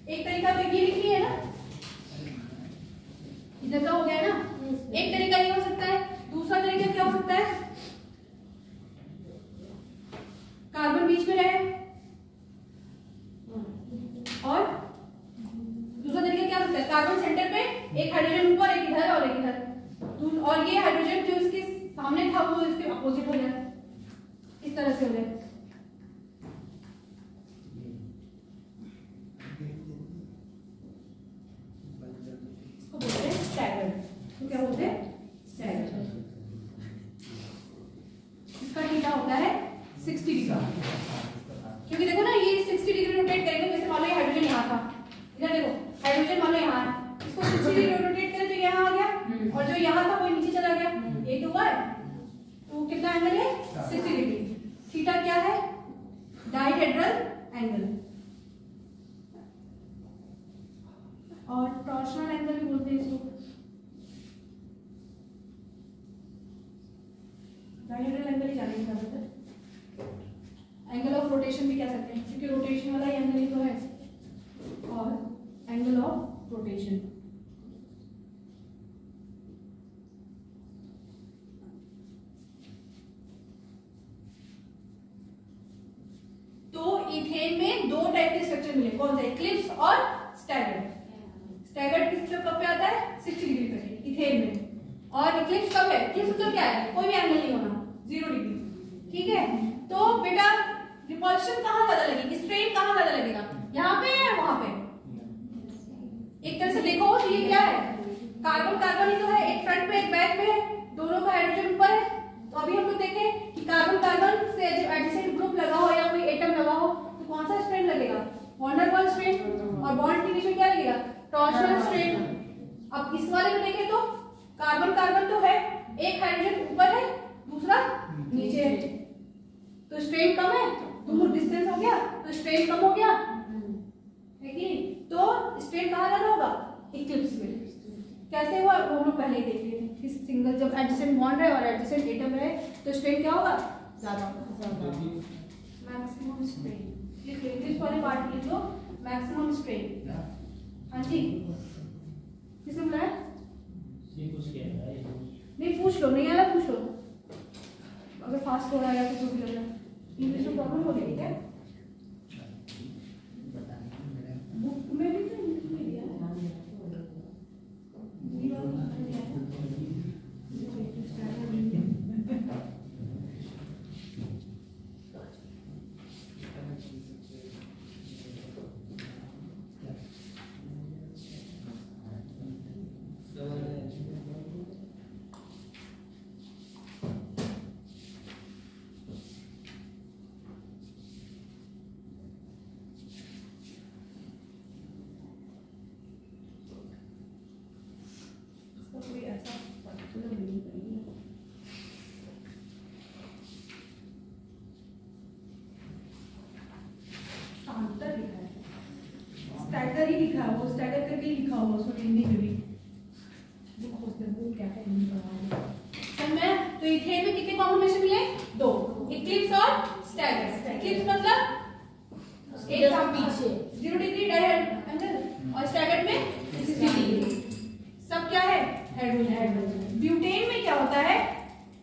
एक तरीका तो ये लिखनी है ना, इधर का हो गया ना, एक तरीका ये हो सकता है। दूसरा तरीका क्या हो सकता है? कार्बन बीच में रहे, और दूसरा तरीका क्या हो सकता है? कार्बन सेंटर पे, एक हाइड्रोजन ऊपर, एक इधर और एक इधर, और ये हाइड्रोजन जो इसके सामने था वो इसके अपोजिट हो गया, इस तरह से हो गया। तो क्या बोलते हैं? स्टैगर्ड। इसका थीटा होता है 60 डिग्री, क्योंकि देखो ना ये 60 डिग्री रोटेट करेंगे। जैसे मान लो ये हाइड्रोजन यहाँ था, इधर देखो हाइड्रोजन मान लो यहाँ है, इसको 60 डिग्री रोटेट करें तो यहाँ आ गया, और जो यहाँ था वो नीचे चला गया, ये तो हुआ है। तो कितना एंगल है? 60 डिग्री। थीटा क्या है? डायहेड्रल एंगल, और टॉर्शनल एंगल भी बोलते हैं इसको। डायहेड्रल एंगल ही जानेंगे ज़्यादातर, एंगल ऑफ रोटेशन भी कह सकते हैं, क्योंकि रोटेशन वाला एंगल ही तो है, और एंगल ऑफ रोटेशन। में दो टाइप के स्ट्रक्चर मिले, कौन सा, इक्लिप्स और स्टैगर्ड। स्टैगर्ड किस कब पे आता है, 60 डिग्री पे इथेन में, और इक्लिप्स कब है, इक्लिप्स मतलब क्या है, कोई भी एंगल नहीं होना, 0 डिग्री। ठीक है, तो बेटा रिपल्शन कहाँ ज्यादा लगेगी, स्ट्रेन कहाँ ज्यादा लगेगा, यहाँ पे या वहां पे। एक तरह से देखो तो ये क्या है, कार्बन कार्बन ही तो है, एक फ्रंट पे एक बैक पे है, दोनों का हाइड्रोजन ऊपर है। तो अभी हम लोग देखें कि कार्बन कार्बन से एडजेसेंट ग्रुप लगा हो या कोई एटम लगा हो तो कौन सा स्ट्रेन लगेगा, वॉन डेर वाल्स स्ट्रेन, और बॉन्ड के बीच में क्या लगेगा, टॉर्शनल स्ट्रेन। अब इस वाले में देखें तो कार्बन कार्बन तो है, एक हाइड्रोजन ऊपर है दूसरा नीचे है, तो स्ट्रेन कम है, दोनों डिस्टेंस हो गया तो स्ट्रेन कम हो गया है कि, तो स्ट्रेन कहाँ ज्यादा होगा, इक्लिप्स में। कैसे हुआ वो हम लोग पहले ही देख लिए थे कि सिंगल जब एडजेसेंट बॉन्ड है और एडजेसेंट एटम है तो स्ट्रेन क्या होगा, ज्यादा होगा, मैक्सिमम स्ट्रेन। लिख लो इंग्लिश वाले पार्ट लिख लो, मैक्सिमम स्ट्रेन। हाँ जी, किसने बुलाया, नहीं पूछ लो, नहीं आया पूछ लो, अगर फास्ट हो रहा है या कुछ भी लग रहा है, इंग्लिश में प्रॉब्लम हो रही है, बुक में भी तो इंग्लिश में दिया है। कोई ऐसा पर्टिकुलर मीनिंग नहीं है, सांतर लिखा है, स्टैगर ही लिखा है, वो स्टैगर करके ही लिखा हुआ उसमें हिंदी में भी, वो खोजते हैं वो क्या है हिंदी पढ़ा सर मैं। तो इथेन में कितने कॉम्बिनेशन मिले, दो, इक्लिप्स और स्टैगर। इक्लिप्स मतलब एक साथ पीछे 0 डिग्री डायहेड्रल और स्टैगर में 60 डिग्री, सब क्या है, हाइड्रोजन। ब्यूटेन में क्या होता है,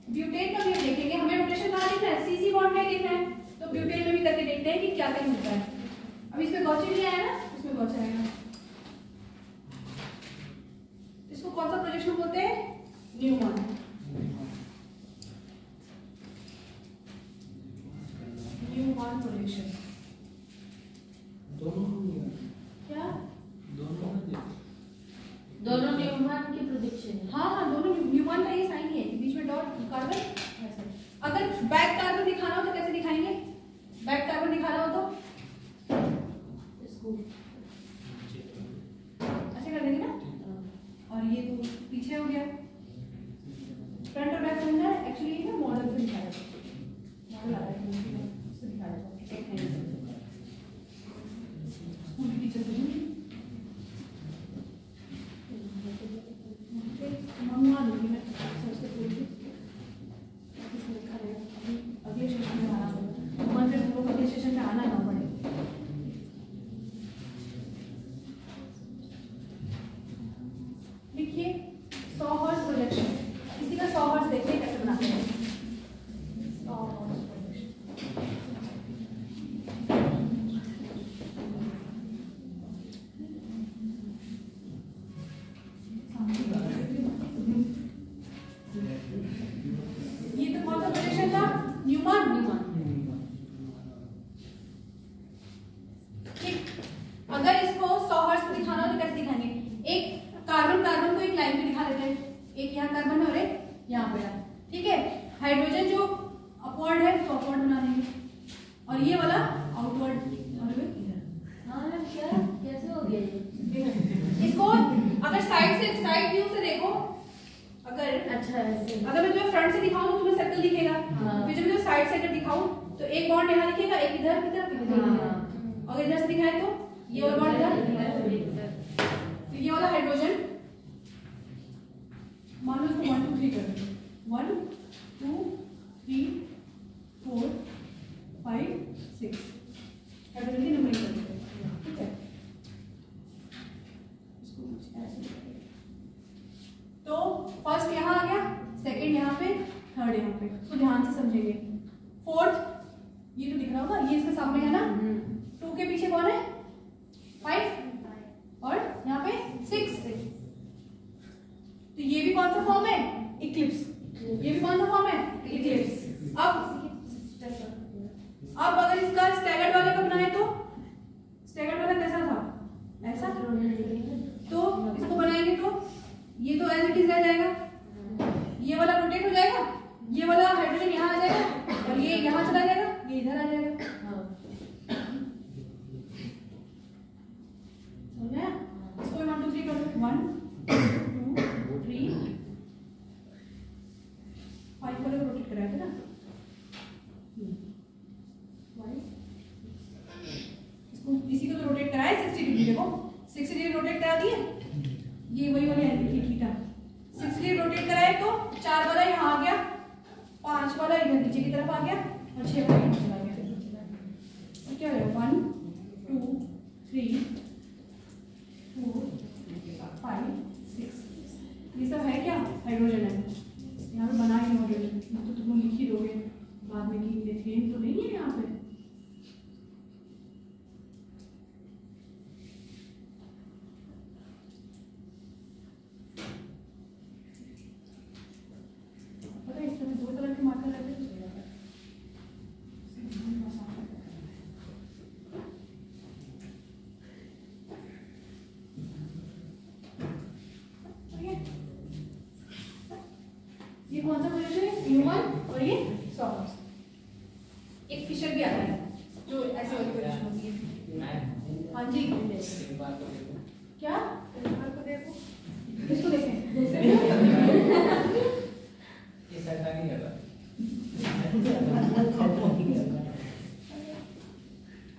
ब्यूटेन का भी हम देखेंगे, हमें रोटेशन कहाँ देखना है, CC बॉन्ड में देखना है, तो ब्यूटेन में भी करके देखते हैं कि क्या क्या मिलता है। अब इसमें गॉचे नहीं आया ना, इसमें गॉचे आएगा। इसको कौन सा प्रोजेक्शन बोलते हैं, न्यूमैन। न्यूमैन प्रोजेक्शन क्या, दोनों न्यूमैन की प्रोजेक्शन। हाँ हाँ दोनों न्यूमैन का ये साइन ही है कि बीच में डॉट कार्बन ऐसे। अगर बैक कार्बन दिखाना हो तो कैसे दिखाएंगे, बैक कार्बन दिखाना हो तो इसको ऐसे कर देंगे ना, और ये तो पीछे हो गया, फ्रंट और बैक करना है। एक्चुअली ये ना मॉडल से दिखाया है, मॉडल आ रहा है उससे दिखाया है, स्कूल की टीचर मंगवा दूंगी मैं सर से पूछ के, किसने लिखा रहेगा अगले सेशन में आना होगा, मन में लोग अगले सेशन में आना ना पड़े। लिखिए 100 हॉर्स प्रोजेक्शन, किसी का 100 हॉर्स देखिए कैसे बनाते हैं, 100 हॉर्स प्रोजेक्शन। ये तो कौन सा प्रोजेक्शन था, न्यूमैन। ठीक, अगर इसको 100 हर्ट्ज पे दिखाना हो तो कैसे दिखाएंगे, एक कार्बन कार्बन को एक लाइन पे दिखा देते हैं, एक यहाँ कार्बन है और एक यहाँ पे है, ठीक है। हाइड्रोजन जो अपवर्ड है उसको अपवर्ड बना देंगे, और ये वाला आउटवर्ड, और इधर। हाँ क्या कैसे हो गया ये, इसको अगर साइड व्यू से देखो, अगर अच्छा ऐसे, अगर मैं तुम्हें फ्रंट से दिखाऊं तो तुम्हें सर्कल दिखेगा, फिर जब मैं साइड से दिखाऊं तो एक बॉन्ड यहाँ दिखेगा, एक इधर की तरफ, एक इधर, और इधर से दिखाए तो ये वाला बॉन्ड इधर, तो ये वाला हाइड्रोजन मान लो इसको 1 2 3 कर दो, 1 2 3 4 5 6 हाइड्रोजन की नंबरिंग कर देते हैं, ठीक है। इसको कुछ ऐसे तो फर्स्ट यहाँ आ गया, सेकंड यहाँ पे, थर्ड यहाँ पे, तो ध्यान से समझेंगे। फोर्थ ये तो दिख रहा होगा, ये इसके सामने है ना, 2 पीछे कौन है 5 और यहाँ पे 6। तो ये भी कौन सा फॉर्म है इक्लिप्स, ये भी कौन सा फॉर्म है इक्लिप्स। अब अगर इसका स्टैगर्ड वाले का बनाए तो स्टैगर्ड वाला कैसा था ऐसा, तो इसको बनाएंगे तो ये तो एज इट इज रह जाएगा, ये वाला रोटेट हो जाएगा, ये वाला हाइड्रोजन यहाँ आ जाएगा और ये यहाँ चला जाएगा, ये इधर आ जाएगा। समझ आया? इसको 1 2 3 कर दो, 1 2 3 5 वाले को रोटेट कराया था ना, इसको इसी को तो रोटेट कराया 60 डिग्री, देखो 60 डिग्री रोटेट करा दिए, ये वही वाली एंगल थीटा 60 डिग्री रोटेट कराए तो 4 वाला यहाँ आ गया, 5 वाला इधर नीचे की तरफ आ गया और 6 वाला यहाँ चला गया। और क्या है 1 2 3 4 5 6, ये सब है क्या हाइड्रोजन है, यहाँ पे बना ही हाइड्रोजन, तो तुम लोग लिख ही दोगे बाद में कि एथेन तो नहीं है यहाँ पे। पता है इसमें 2 तरह के मार्कर रहते हैं, ये कौन सा पोजीशन है ह्यूमन और ये सॉफ्ट। एक फिशर भी आता है जो ऐसे वाली पोजीशन होती है। हाँ जी क्या को देखो, इसको देखें ये सरकार नहीं कर रहा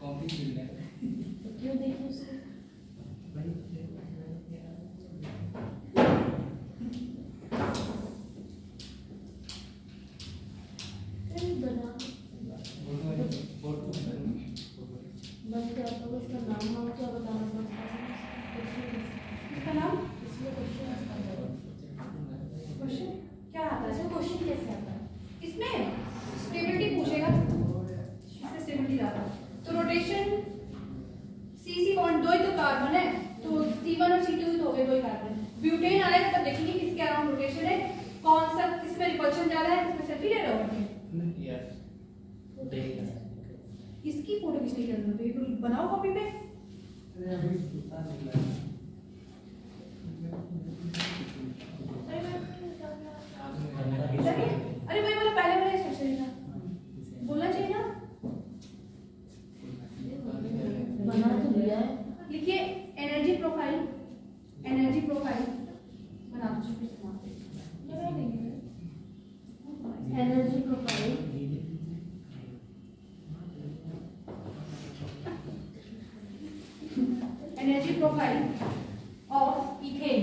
कॉपी क्यों है, क्यों देखिए उसको ब्यूटेन आ रहा है तब देखेंगे किसके अराउंड रोटेशन है, कौन सा किसमें रिपल्शन जा रहा है, किसमें सेल्फी ले रहा है। इसकी फोटो खींचने की जरूरत है, तो बनाओ कॉपी पे। अरे भाई वाला पहले वाला स्ट्रक्चर था, बोलना चाहिए ना, बना तो दिया है। लिखिए एनर्जी प्रोफाइल, एनर्जी प्रोफाइल बना दो, energy profile energy profile of ethane.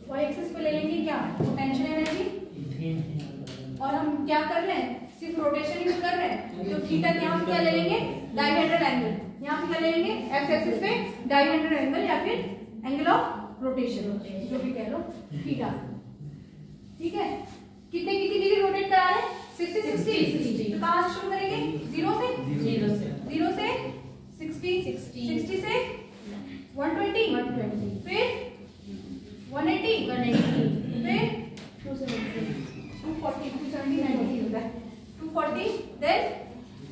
और एक्सेस पे ले लेंगे क्या पोटेंशियल एनर्जी, और हम क्या कर रहे हैं सिर्फ रोटेशन ही कर रहे हैं, तो थीटा यहाँ पे क्या ले लेंगे डाइहेड्रल एंगल, यहाँ पे क्या ले लेंगे एक्स एक्सिस पे डाइहेड्रल एंगल या फिर एंगल ऑफ रोटेशन जो भी कह लो थीटा। ठीक है, कितने कितनी डिग्री रोटेट करा रहे हैं 60 60। तो कहाँ से शुरू करेंगे 0 से 60 60 से 120 फिर 180 फिर 270 240 270 90 होता है 240 देन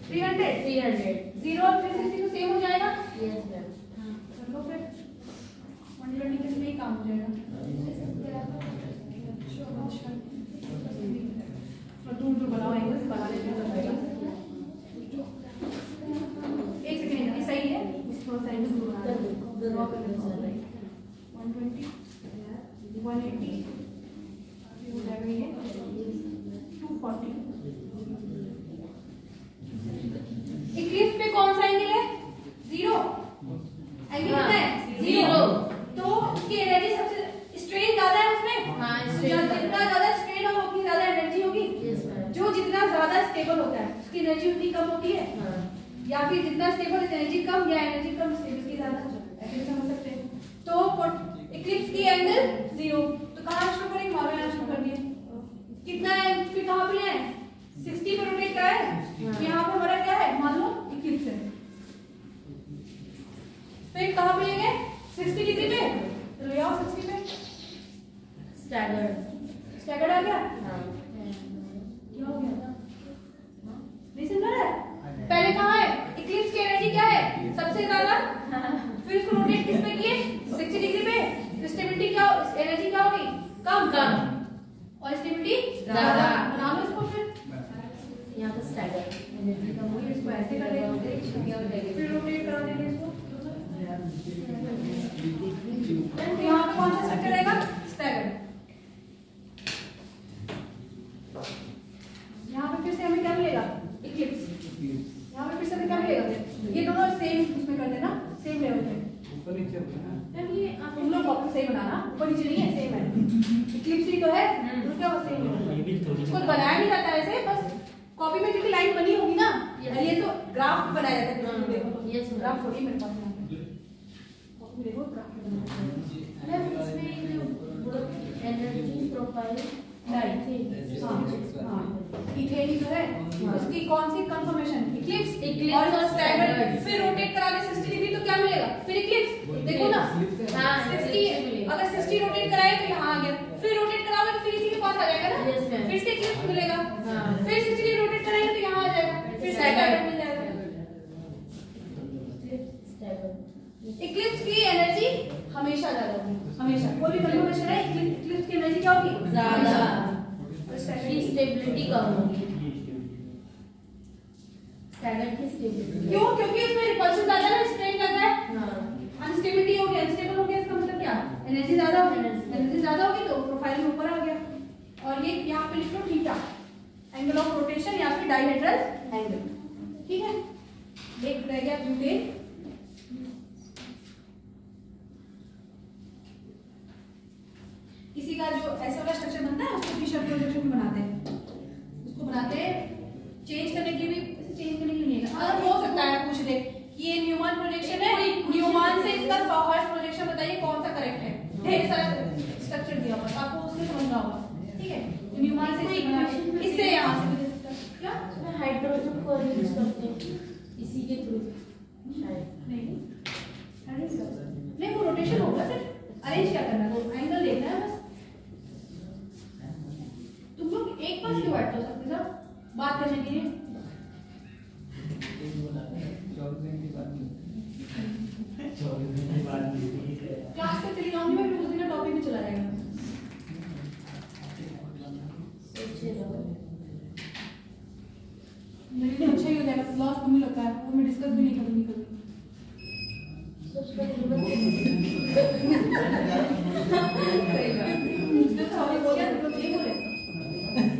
300 0 और 360 तो सेम हो जाएगा। चलो फिर 120 के लिए काम हो जाएगा। दूर दूर बनाओ एंगल्स बना लेते हैं। एक सेकंड ये सही है, इस थोड़ा सा एंगल दूर बना लो 120 180 हो जाएगा ये 240। इक्लिप्स पे कौन सा एंगल है 0 एंगल कितना है 0 स्टेबल होता है उसकी एनर्जी उतनी कम होती है, या फिर जितना स्टेबल एनर्जी कम या एनर्जी कम स्टेबिलिटी ज्यादा, ऐसे भी समझ सकते हैं। तो इक्लिप्स की एंगल 0, तो कहाँ शुरू करेंगे, वहां पे आना शुरू कर दिया। कितना है फिर कहाँ पे है 60 पे रोटेट का है, यहाँ पे हमारा क्या है मान लो इक्लिप्स है, फिर कहाँ पे लेंगे 60 डिग्री पे, तो ले आओ 60 पे, स्टैगर्ड आ गया। क्या हो गया नहीं समझ रहा है, पहले कहाँ है इक्लिप्स की एनर्जी क्या है सबसे ज्यादा, फिर उसको रोटेट किस पे किए 60 डिग्री पे, तो स्टेबिलिटी क्या एनर्जी क्या होगी कम और स्टेबिलिटी ज्यादा, बना लो इसको फिर यहाँ पे स्टैगर एनर्जी कम हुई, इसको ऐसे कर देंगे फिर रोटेट करा देंगे इसको, तो यहाँ पे कौन सा स्ट्रक्चर रहेगा स्टैगर्ड। यहाँ पे फिर से हमें क्या मिलेगा इक्लिप्स, यहाँ पे फिर से हमें क्या मिलेगा, ये दोनों सेम उसमें कर देना सेम लेवल पे, ऊपर नीचे होगा ना, मैम ये तुम लोग कॉपी सही बनाना, ऊपर नीचे नहीं है सेम है, इक्लिप्स ही तो है तो क्या वो सेम है, इसको बनाया नहीं जाता ऐसे, बस कॉपी में क्योंकि लाइन बनी होगी ना, ये तो ग्राफ बनाया जाता है, देखो यस ग्राफ थोड़ी मेरे पास यहाँ पे कॉपी में देखो ग्राफ मैम इसमें जो एनर्जी प्रोफाइल लाइट थी, इथेन जो है उसकी कौन सी कंफर्मेशन इक्लिप्स Eclipse और और स्टैगर्ड, staggered। फिर रोटेट करा दे 60 डिग्री तो क्या मिलेगा फिर इक्लिप्स, देखो ना हाँ 60 अगर 60 रोटेट कराए तो यहाँ आ गया, फिर रोटेट कराओगे तो फिर इसी के पास आ जाएगा ना, Yes, ma'am। फिर से इक्लिप्स मिलेगा, हाँ। फिर 60 डिग्री रोटेट कराएंगे तो यहाँ आ जाएगा, फिर स्टैगर्ड मिल जाएगा। इक्लिप्स की एनर्जी हमेशा ज्यादा होगी, हमेशा कोई भी कंफर्मेशन है इक्लिप्स की एनर्जी क्या होगी ज्यादा, और staggered की स्टेबिलिटी कम होगी, स्टैगर की स्टेबिलिटी क्यों, क्योंकि उसमें रिपल्शन ज्यादा है, स्ट्रेन ज्यादा है, हाँ अनस्टेबिलिटी हो गया, अनस्टेबल हो गया, इसका मतलब क्या एनर्जी ज्यादा होगी, एनर्जी ज्यादा होगी तो प्रोफाइल में ऊपर आ गया, और ये यहाँ पे लिख लो थीटा एंगल ऑफ रोटेशन या फिर डायहेड्रल एंगल, ठीक है। एक रह गया ब्यूटेन, इसी का जो ऐसा वाला स्ट्रक्चर बनता है उसको फिशर प्रोजेक्शन बनाते हैं, उसको बनाते हैं चेंज करने की भी, चेंज करने की नहीं है, अगर हो सकता है पूछ दे कि ये न्यूमैन प्रोजेक्शन है, न्यूमैन से इसका हर्ट्ज प्रोजेक्शन बताइए कौन सा करेक्ट है, ढेर सारा स्ट्रक्चर दिया हुआ है आपको उसमें समझना होगा, ठीक है। तो न्यूमैन से इससे यहाँ से क्या हाइड्रोजन को अरेंज करते हैं इसी के थ्रू शायद, नहीं वो रोटेशन होगा सिर्फ, अरेंज क्या करना है वो एंगल देखना है बस, तुम लोग एक पास क्यों बैठते हो सबके साथ बात करने के लिए, 24 दिन की बात नहीं, क्लास से चली जाऊंगी मैं, फिर उस दिन टॉपिक में चला जाएगा, मेरे लिए अच्छा ही हो जाएगा, लॉस कम ही लगता है और मैं डिस्कस भी नहीं करूंगी कभी, सॉरी बोल गया तो ये बोले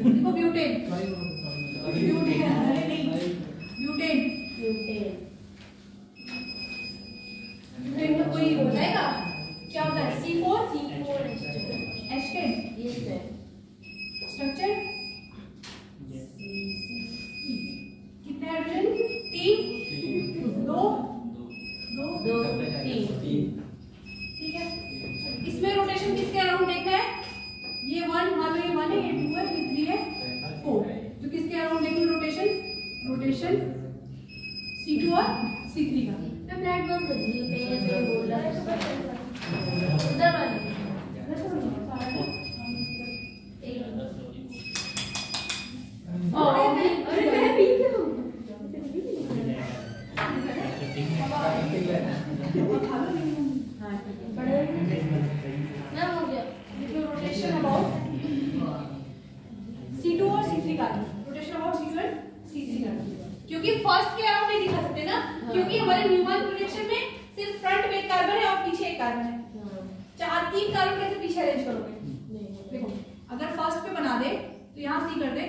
देखो ब्यूटेन, ब्यूटेन अरे नहीं ब्यूटेन, ब्यूटेन में कोई हो जाएगा क्या होता है C4 H10 स्ट्रक्चर कितने हाइड्रोजन 3 2 ठीक है। इसमें रोटेशन किसके अराउंड देखना है, ये 1 मान लो ये 1 है, ये 2 है, ये 3 है 4, तो किसके अराउंड देखेंगे रोटेशन, रोटेशन C2 और C3 का, मैं लाइट बंद कर दी पे बोल रहा है उधर वाली अरे मैं भी क्यों हाँ ठीक है बड़े ना हो गया, देखिए रोटेशन अबाउट C2 और C3 का, रोटेशन अबाउट C2 और C3 का, क्योंकि फर्स्ट के अराउंड नहीं दिखा सकते ना, क्योंकि हमारे न्यूमैन प्रोजेक्शन में सिर्फ फ्रंट में एक कार्बन है और पीछे एक कार्बन है, 3 कार्बन कैसे पीछे अरेंज करोगे, देखो अगर फर्स्ट पे बना दे तो यहाँ C कर दे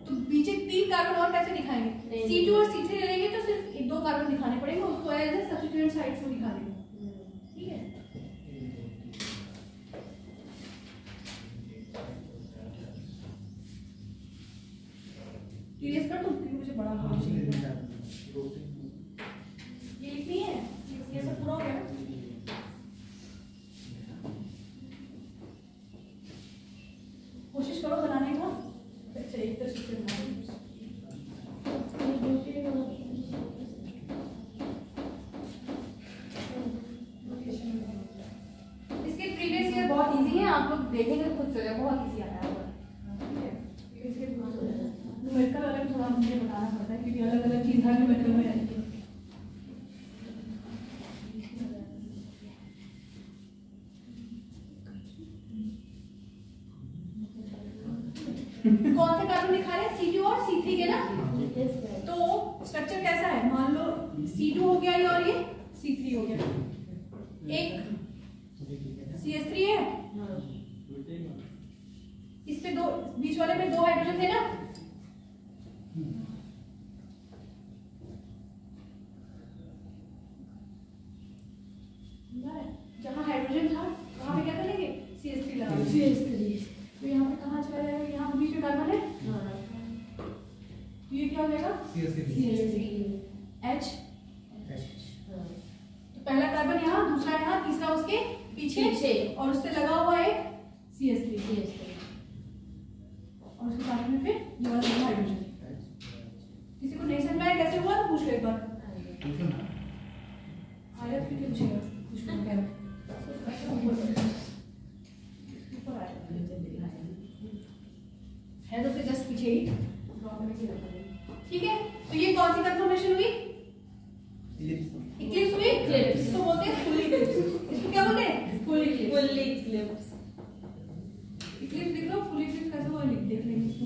तो पीछे 3 कार्बन और कैसे दिखाएंगे, C2 और C3 ले लेंगे तो सिर्फ 2 कार्बन दिखाने पड़ेंगे, उसको एज ए सब्स्टिट्यूएंट साइड्स को दिखा देंगे, ठीक है। इरेज कर दूं क्योंकि मुझे बड़ा होना चाहिए। ये लिखनी है, ये सब पूरा हो गया। कोशिश करो बनाने का। अच्छा एक तरह से बनाओ। इसके प्रीवियस ईयर बहुत इजी है, आप लोग देखेंगे तो खुद से बहुत इजी आता है। न्यूमेरिकल वाले में थोड़ा मुझे बताना पड़ता है क्योंकि अलग अलग चीज़ हर न्यूमेरिकल में रहती है। कौन से कार्बन दिखा रहे हैं? C2 और C3 के ना। तो स्ट्रक्चर कैसा है? मान लो C2 हो गया ये और ये C3 हो गया। एक CH3 है, इस पे दो, बीच वाले में 2 हाइड्रोजन थे ना। जहाँ हाइड्रोजन था वहाँ पे क्या करेंगे? CH3 लगा देंगे। तो यहाँ पे कहाँ चला जाएगा? यहाँ पे बीच में कार्बन है, तो ये क्या हो जाएगा? H। तो पहला कार्बन यहाँ, दूसरा यहाँ, तीसरा उसके पीछे और उससे लगा हुआ एक CH3 और उसके साथ में फिर ये वाला हाइड्रोजन। किसी को नहीं समझ में आया कैसे हुआ तो पूछ लो एक बार। आया तो फिर पूछेगा कुछ क्या है, तो फिर जस्ट पीछे ही ड्रॉ करने की जरूरत है। ठीक है, तो ये कौन सी कंफर्मेशन हुई? इक्लिप्स हुई। इसको बोलते हैं फुल इक्लिप्स। इसको क्या बोलते हैं? Full Eclipse. इक्लिप्स लिख लो, फुल इक्लिप्स कैसे हुआ लिख देख लेंगे इसको।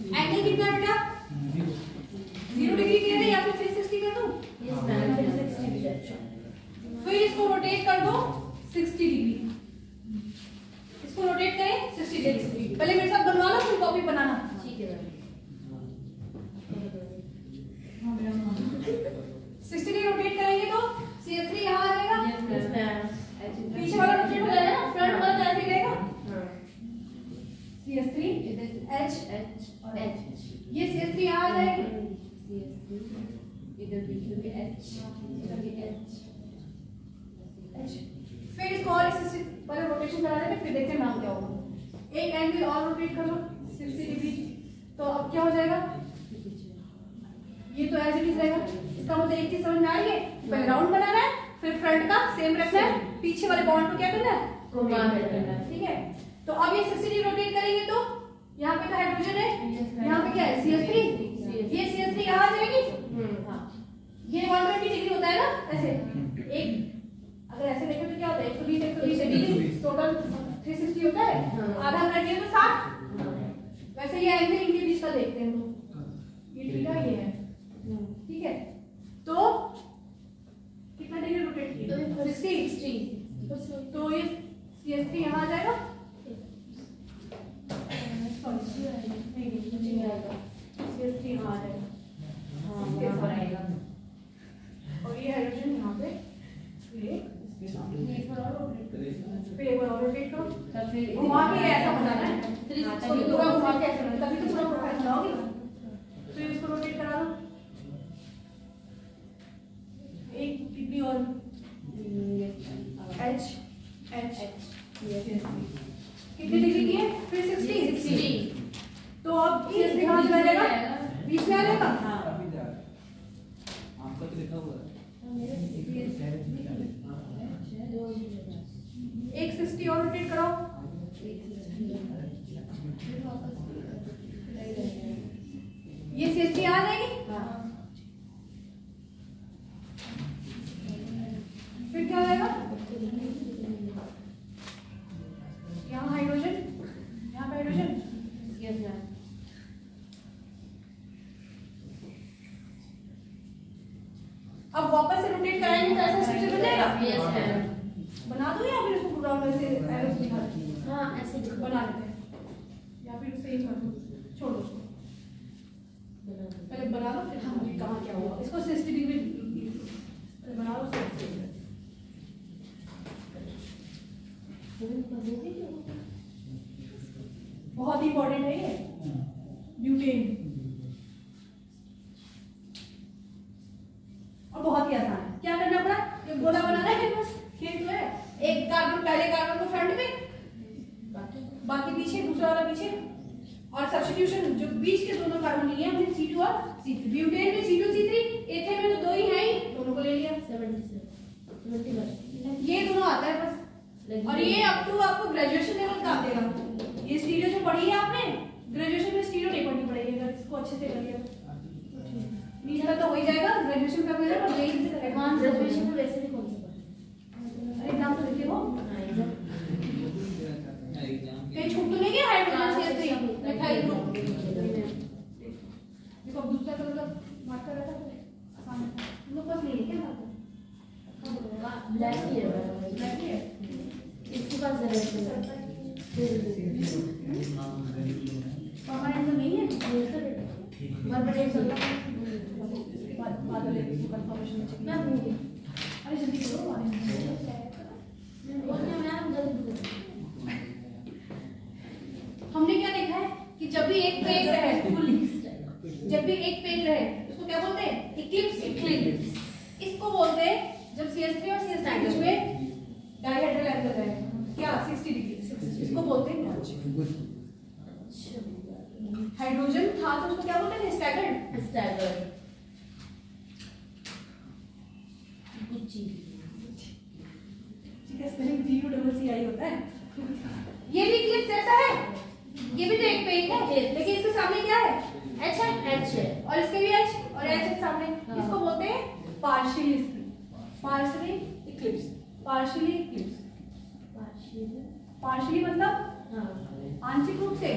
एंगल कितना है बेटा? 0 डिग्री किया है या फिर 360 कर दूं? फिर इसको रोटेट कर दो 60 डिग्री। इसको रोटेट करें 60 डिग्री। पहले मेरे साथ बनवा लो, फिर कॉपी बनाना। ठीक है। 60 डिग्री रोटेट करेंगे तो CH3 यहाँ आ जाएगा। पीछे वाला रोटेट हो जाएगा ना, फ्रंट वाला कैसे रहेगा? CH3 H और H। ये CH3 यहाँ आ जाएगी। इधर बीच में H, इधर भी H। फिर इसको और 60 पहले रोटेशन करा देंगे, फिर देखते हैं नाम क्या होगा। एक एंगल और रोटेट कर लो 60 डिग्री। तो अब क्या हो जाएगा? ये तो एज इट इज रहेगा। इसका मतलब एक चीज समझ में आ रही है, पहले राउंड बनाना है, फिर फ्रंट का सेम रखना है, पीछे वाले बॉन्ड को क्या करना है? रोटेट करना है। ठीक है, तो अब ये 60 डिग्री रोटेट करेंगे तो यहाँ पे तो हाइड्रोजन है, यहाँ पे क्या है? CH3। ये CH3 यहाँ आ जाएगी। ये 120 डिग्री होता है ना ऐसे। एक अगर ऐसे देखें तो क्या होता है? 120 डिग्री टोटल 360 होता है। आधा कर दिया तो 60। वैसे ये एंगल इनके बीच का देखते हैं तो ये थीटा ये है। ठीक है, तो कितना डिग्री रोटेट किया? 60। तो ये CH3 यहाँ आ जाएगा। CH3 यहाँ आ जाएगा। और ये हाइड्रोजन यहाँ पे, फिर एक बार और रोटेट करो, फिर घुमा के ऐसा बनाना है। पूरा घुमा के ऐसा, तभी तो पूरा प्रोफाइल बनाओगे। फिर इसको रोटेट करा दो एक डिग्री और H कितनी डिग्री की है? फिर 60। तो अब CH3 कहाँ चला जाएगा? बीच में आ जाएगा। आपका तो लिखा हुआ है। एक 60 और रोटेट कराओ। ये CH3 आ जाएगी। फिर क्या आएगा? यहाँ हाइड्रोजन, यहाँ पे हाइड्रोजन। अब वापस से रोटेट कराएंगे तो ऐसा स्ट्रक्चर बन जाएगा। बना दो या फिर इसको पूरा ऐसे एरोस दिखा दो। हाँ ऐसे बना लेते हैं या फिर उसे ही कर दो, छोड़ दो उसको। पहले बना लो फिर हम कहाँ क्या हुआ। इसको 60 डिग्री बना लो। बहुत इंपॉर्टेंट है ये ब्यूटेन, और बहुत ही आसान है। क्या करना पड़ा, एक गोला बनाना है बस, खेल तो है। एक कार्बन, पहले कार्बन को फ्रंट में, बाकी पीछे, दूसरा वाला पीछे, और सब्स्टिट्यूशन जो बीच के दोनों कार्बन लिए हमने C2 और C3। ब्यूटेन में C2 C3, एथेन में तो दो ही है ही, दोनों को ले लिया। 77 ये दोनों आता है बस। और ये अप टू आपको ग्रेजुएशन लेवल का आएगा। ये स्टीरियो जो पढ़ी है आपने, ग्रेजुएशन में स्टीरियो नहीं पढ़नी पड़ेगी अगर इसको अच्छे से कर लिया। नीचे तो हो ही जाएगा, ग्रेजुएशन का मेरा और जेई से करेगा। हाँ ग्रेजुएशन में वैसे भी कौन सा पढ़ा, एग्जाम तो लिखे हो कहीं छूट तो नहीं गया हाइड्रोजन CS3 मिथाइल ग्रुप। देखो दूसरा तो मतलब मार्क कर रहा था आसान था, तुम लोग बस नहीं है क्या बात ब्लैक ही है, ब्लैक है इसके पास जरूरत है परमानेंट तो नहीं है। परमानेंट चल बादल है इसको कंफर्मेशन चेक मैं भूल अरे जल्दी करो हमने क्या देखा है कि जब भी एक पेज रहे, जब भी एक पेज रहे उसको क्या बोलते हैं, इक्लिप्स। इसको बोलते हैं जब CS3 और CS3 के बीच में डायहेड्रल एंगल है क्या 60 डिग्री, इसको बोलते हैं नॉच। हाइड्रोजन था तो उसको क्या बोलते हैं, स्टैगर्ड। स्पेलिंग GUCCI होता है। ये भी इक्लिप्स जैसा है, ये भी तो एक पेज है लेकिन इसके सामने क्या है, H है और इसके भी H और H के सामने। इसको बोलते हैं पार्शियली इक्लिप्स। पार्शियली मतलब आंशिक रूप से।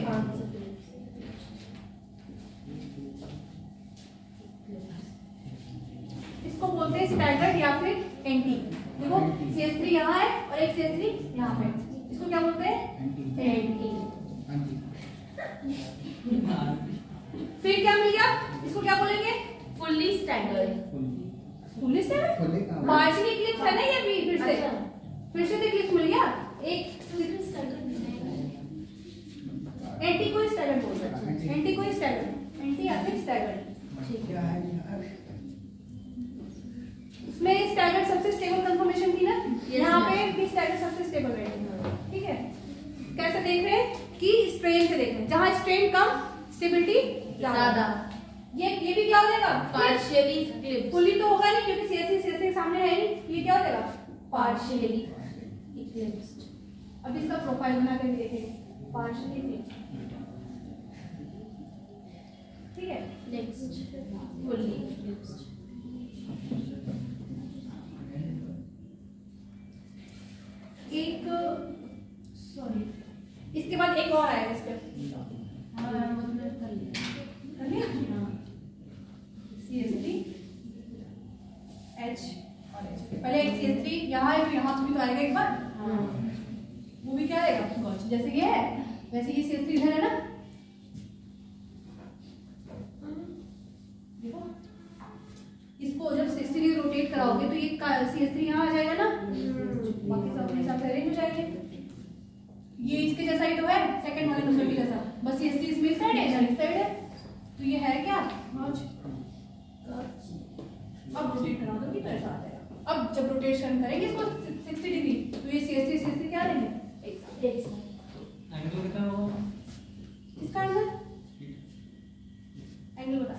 इसको बोलते हैं स्टैगर्ड या फिर एंटी। देखो CS3 यहाँ है और एक CS3 यहाँ पे, इसको क्या बोलते हैं, एंटी। फिर क्या मिल गया, इसको क्या बोलेंगे, फुल्ली स्टैगर्ड। पार्शियली इक्लिप्स है ना ये भी, फिर से इक्लिप्स मिल गया। एक एंटी को स्टैगर्ड बोलते हैं, एंटी को स्टैगर्ड, एंटी या फिर स्टैगर्ड। ठीक है, इसमें स्टैगर्ड सबसे स्टेबल कंफर्मेशन थी ना, यहाँ पे भी स्टैगर्ड सबसे स्टेबल रहेगी। ठीक है, कैसे देख रहे हैं कि स्ट्रेन से देख रहे हैं, जहाँ स्ट्रेन कम स्टेबिलिटी ज्यादा। ये भी क्या हो जाएगा, पार्शियली इक्लिप्स। फुल्ली तो होगा नहीं क्योंकि CS3 सामने है नहीं, ये क्या हो जाएगा, पार्शियली इक्लिप्स्ड। अब इसका प्रोफाइल बना कर देखेंगे, पार्शियली इक्लिप्स्ड। ठीक है, नेक्स्ट फुल्ली इक्लिप्स्ड। एक सॉरी, इसके बाद एक और आएगा इस पे, कर लिया CS3 H और H। पहले एक CS3 यहाँ है, यहाँ भी तो आएगा एक बार, वो भी क्या आएगा, जैसे ये है वैसे ये CS3 इधर है ना। देखो इसको जब 60 डिग्री रोटेट कराओगे तो ये CS3 यहाँ आ जाएगा ना, बाकी सब अपने हिसाब से अरेंज हो जाएंगे। ये इसके जैसा ही तो है, सेकंड वाले नंबर के जैसा, बस CS3 इसमें इस साइड है, इस साइड है, तो ये है क्या, नॉच। अब रोटेट करा दो कि ऐसा आ जाएगा। अब जब रोटेशन करेंगे इसको 60 डिग्री तो ये CS3 क्या लेंगे, एक साथ। एंगल कितना होगा इसका एंगल बता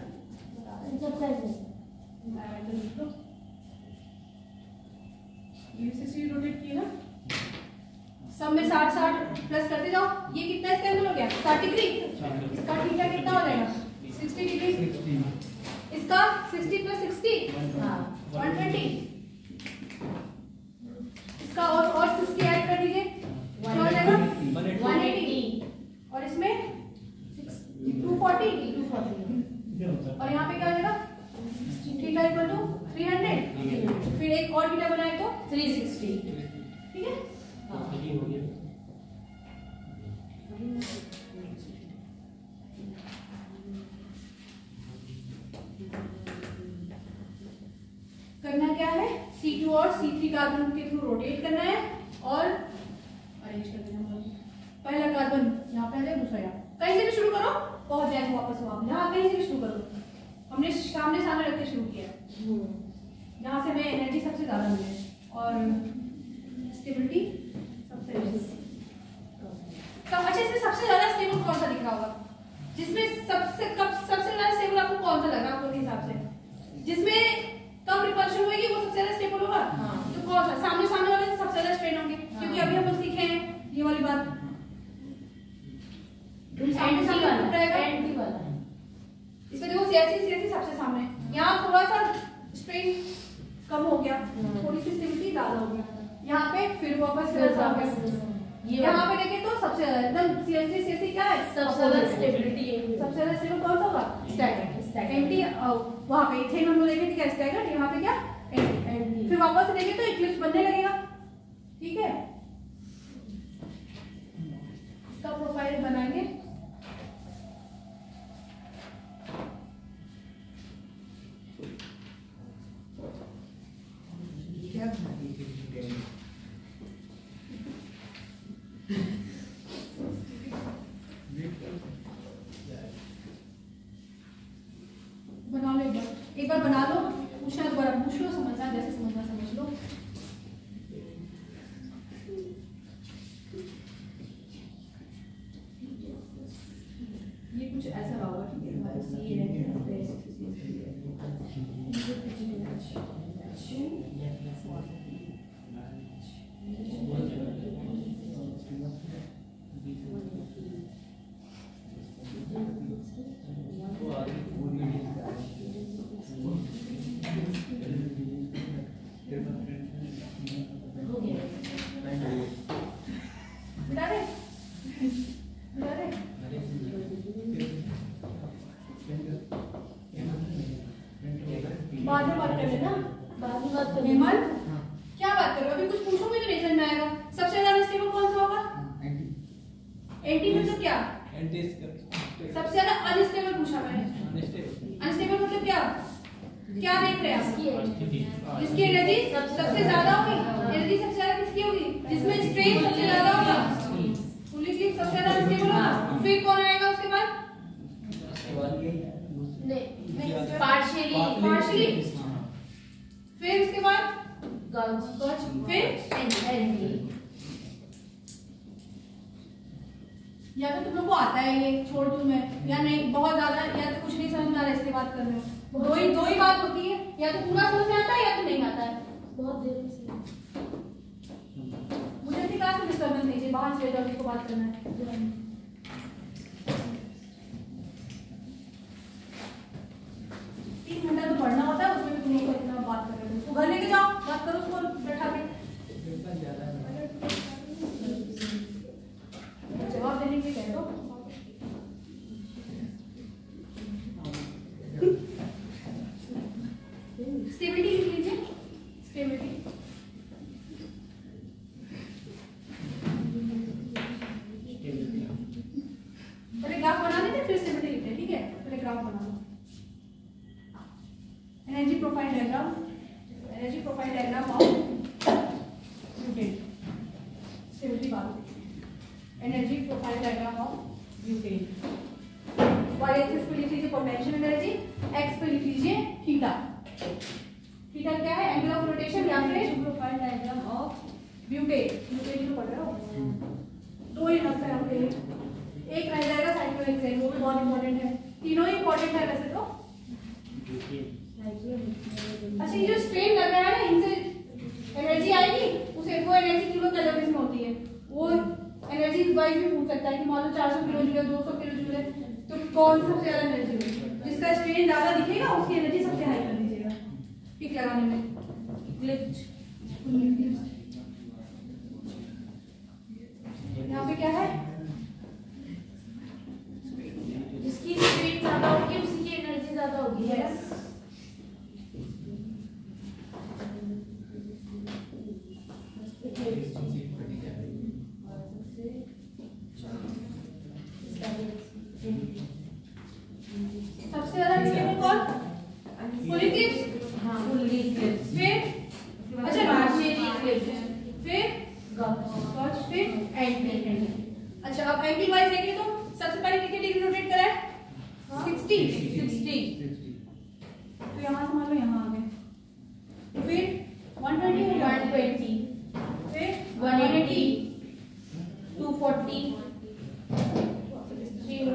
ये 60 रोटेट किए ना, सब में 60 प्लस करते जाओ। ये कितना इसका एंगल हो गया, 60 डिग्री। इसका थीटा कितना हो जाएगा, 60 डिग्री। इसका 60 प्लस 60 120। इसका और 60 ऐड कर दीजिए, क्या हो जाएगा 180। और इसमें 240 और यहाँ पे क्या हो जाएगा, थीटा इक्वल टू 300। फिर एक और थीटा बनाए तो 360। ठीक है, करना क्या है, C2 और C3 कार्बन के थ्रू रोटेट करना है और अरेंज कर देना। पहला कार्बन यहाँ पे आ जाए, दूसरा यहाँ, कहीं से भी शुरू करो पहुंच जाएगा वापस वहां, यहाँ कहीं से भी शुरू करो। हमने सामने सामने रख के शुरू किया, यहाँ से हमें एनर्जी सबसे ज्यादा मिले और स्टेबिलिटी सबसे लेस। अच्छा, इसमें सबसे ज्यादा स्टेबल कौन सा दिख रहा होगा? जिसमें सबसे ज्यादा स्टेबल आपको कौन सा लग रहा है आपके हिसाब से? जिसमें कम रिपल्शन होगी वो सबसे ज्यादा स्टेबल होगा। तो कौन सा? सामने सामने वाले सबसे ज्यादा स्ट्रेन होंगे, क्योंकि अभी हम लोग सीखे हैं ये वाली बात। सामने सामने रहेगा एंटी वाला। इसमें देखो सीएससी सबसे सामने, यहाँ थोड़ा सा स्ट्रेन कम हो गया, थोड़ी सी स्टेबिलिटी ज्यादा हो गया, यहाँ पे फिर वापस यहाँ पे देखें तो सबसे ज्यादा एकदम सीएससी क्या है? सबसे ज्यादा स्टेबिलिटी है। सबसे ज्यादा स्टेबल कौन सा होगा? स्टैगर्ड। एंटी वहाँ पे इथेन हम लोग देखें क्या स्टैगर्ड, यहाँ पे क्या एंटी। फिर वापस से देखें तो इक्लिप्स बनने लगेगा। ठीक है, इसका प्रोफाइल बनाएंगे। बना लो एक बार बना लो, पूछना दोबारा पूछ लो, समझना जैसे समझना समझ लो। ये कुछ ऐसा होगा, ठीक है, बाद में बात कर लेना, बाद में बात कर लेना। क्या बात कर रहे हो? अभी कुछ पूछोगे तो नहीं समझ में आएगा। सबसे ज्यादा स्टेबल कौन सा होगा? एंटी मतलब क्या? सबसे ज्यादा अनस्टेबल पूछा मैंने। अनस्टेबल मतलब क्या? क्या देख रहे हैं आप? जिसकी एनर्जी सबसे ज्यादा होगी। एनर्जी सबसे ज्यादा किसकी होगी? जिसमें स्ट्रेन सबसे ज्यादा होगा, सबसे ज्यादा अनस्टेबल होगा। फिर कौन आएगा उसके बाद? पार्शियली। फिर उसके बाद फिर या तो तुम लोग को आता है ये, छोड़ दूं मैं, या नहीं बहुत ज्यादा, या तो कुछ नहीं समझ में आ रहा, इसके बात कर रहे हो। दो ही बात होती है, या तो पूरा समझ में आता है या तो नहीं आता है। बहुत देर से मुझे अपनी क्लास में डिस्टर्बेंस नहीं चाहिए, बाहर चले जाओ, किसको बात करना है। 3 घंटा तो पढ़ना होता है, उसमें भी तुम लोग इतना बात कर रहे हो। उसको घर लेके जाओ, बात करो उसको बैठा के। जवाब देने के लिए कह दो। स्टेबिलिटी लिख लीजिए, स्टेबिलिटी। पहले ग्राफ बना देते फिर स्टेबिलिटी लिखते हैं, ठीक है? पहले ग्राफ बना लो। Energy profile diagram, energy profile diagram of butane. Stability बात, energy profile diagram of butane. Y axis पे लिख लीजिए पोटेंशियल एनर्जी, एक्स पे लिख लीजिए थीटा। थीटा क्या है? एंगल ऑफ रोटेशन या फिर profile diagram of butane. Butane को पढ़ रहे हो? दो ही नंबर है आपके लिए, एक रह जाएगा साइक्लोहेक्सेन, वो भी बहुत इंपॉर्टेंट है। तीनों ही इंपॉर्टेंट है वैसे तो। अच्छा, ये जो स्ट्रेन लग रहा है ना, इनसे एनर्जी आएगी, उसे वो एनर्जी किलो कैलोरीज में होती है। वो एनर्जी वाइज भी पूछ सकता है कि मान लो 400 किलो जूल, 200 किलो जूल है, तो कौन सबसे ज्यादा एनर्जी है? जिसका स्ट्रेन ज्यादा दिखेगा उसकी एनर्जी सबसे हाई कर दीजिएगा पिक लगाने में। यहाँ पे क्या है? जिसकी स्ट्रेन ज्यादा होगी उसी की एनर्जी ज्यादा होगी। यस, सबसे ज्यादा स्टेबल कौन? Full Eclipse. हाँ, फुल इक्लिप्स। फिर अच्छा, पार्शियल इक्लिप्स। फिर गॉश। फिर एंटी। अच्छा अब एंटी वाइज देखें तो सबसे पहले कितने डिग्री रोटेट करा है? 60। तो यहाँ से मान लो यहाँ आ गए, फिर 120 हो गया, 120, फिर 180, 240, 300।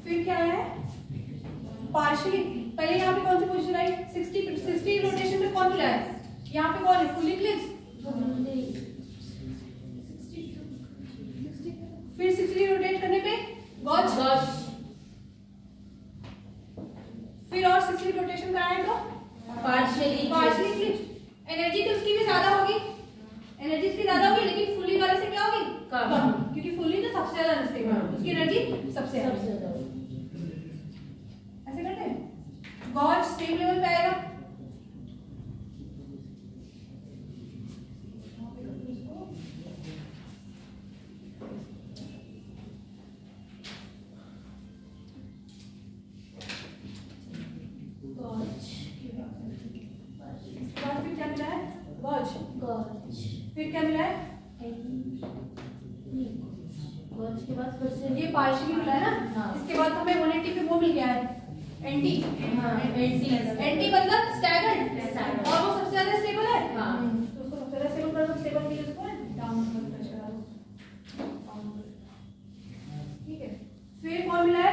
फिर क्या है? पार्शियली। पहले यहाँ पे कौन सी पोजीशन आई? 60 रोटेशन में कौन मिला है? यहाँ पे कौन है? Full Eclipse. फिर 60 रोटेट करने पे गॉज। फिर और 60 रोटेशन कराए तो पार्शियली इक्लिप्स। एनर्जी तो उसकी भी ज्यादा होगी, लेकिन फुली वाले से क्या होगी? कम। क्योंकि फुली तो सबसे ज्यादा अनस्टेबल है, उसकी एनर्जी सबसे ज्यादा। ऐसे करते हैं, गॉज सेम लेवल पे आएगा। फिर क्या मिला है? गॉज। फिर क्या मिला है? के बाद फिर से ये पार्शियली मिला है ना। हाँ। इसके बाद हमें 180 पे वो मिल गया है, एंटी। एंटी मतलब स्टैगर्ड, और वो सबसे ज्यादा स्टेबल है। हाँ। तो उसको सबसे ज्यादा स्टेबल करना, स्टेबल के लिए उसको डाउनवर्ड प्रेशर डालो। ठीक है, फिर कौन मिला है?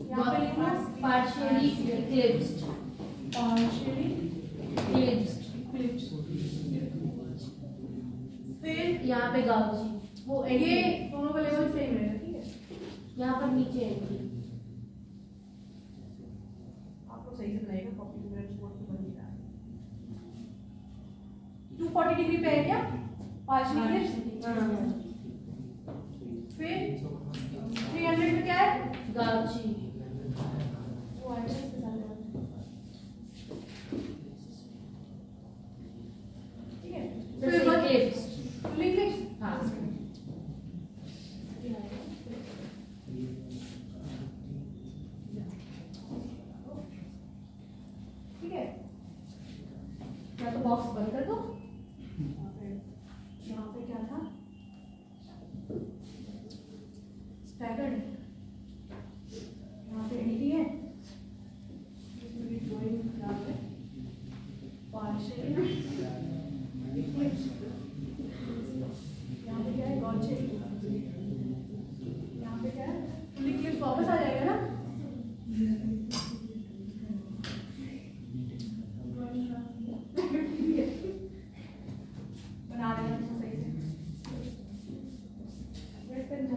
यहाँ पे लिखना पार्शियली इक्लिप्स्ड। फिर यहाँ पे गाउजी, वो ये दोनों का लेवल सेम रहेगा। ठीक है, यहाँ पर नीचे एंटी। आपको सही से बनाइएगा, कॉपी टू मिनट्स बोर्ड पे बन नहीं रहा है। 240 डिग्री पे है क्या? Partially Eclipse. फिर 300 पे क्या है? गाउजी। वो आएगा इसके साथ। ठीक है, फिर फिर इक्लिप्स्ड। Full Eclipse. हाँ। ठीक है, या तो बॉक्स बंद कर दो। यहाँ पे क्या था? स्टैगर्ड। यहाँ पे एंटी है, इसमें भी ड्राइंग खराब है। Partially Eclipse. यहाँ पे क्या है? गॉज। यहाँ पे क्या है? फुल इक्लिप्स वापस आ जाएगा ना। बना देना इसको सही से। वेट कर दो।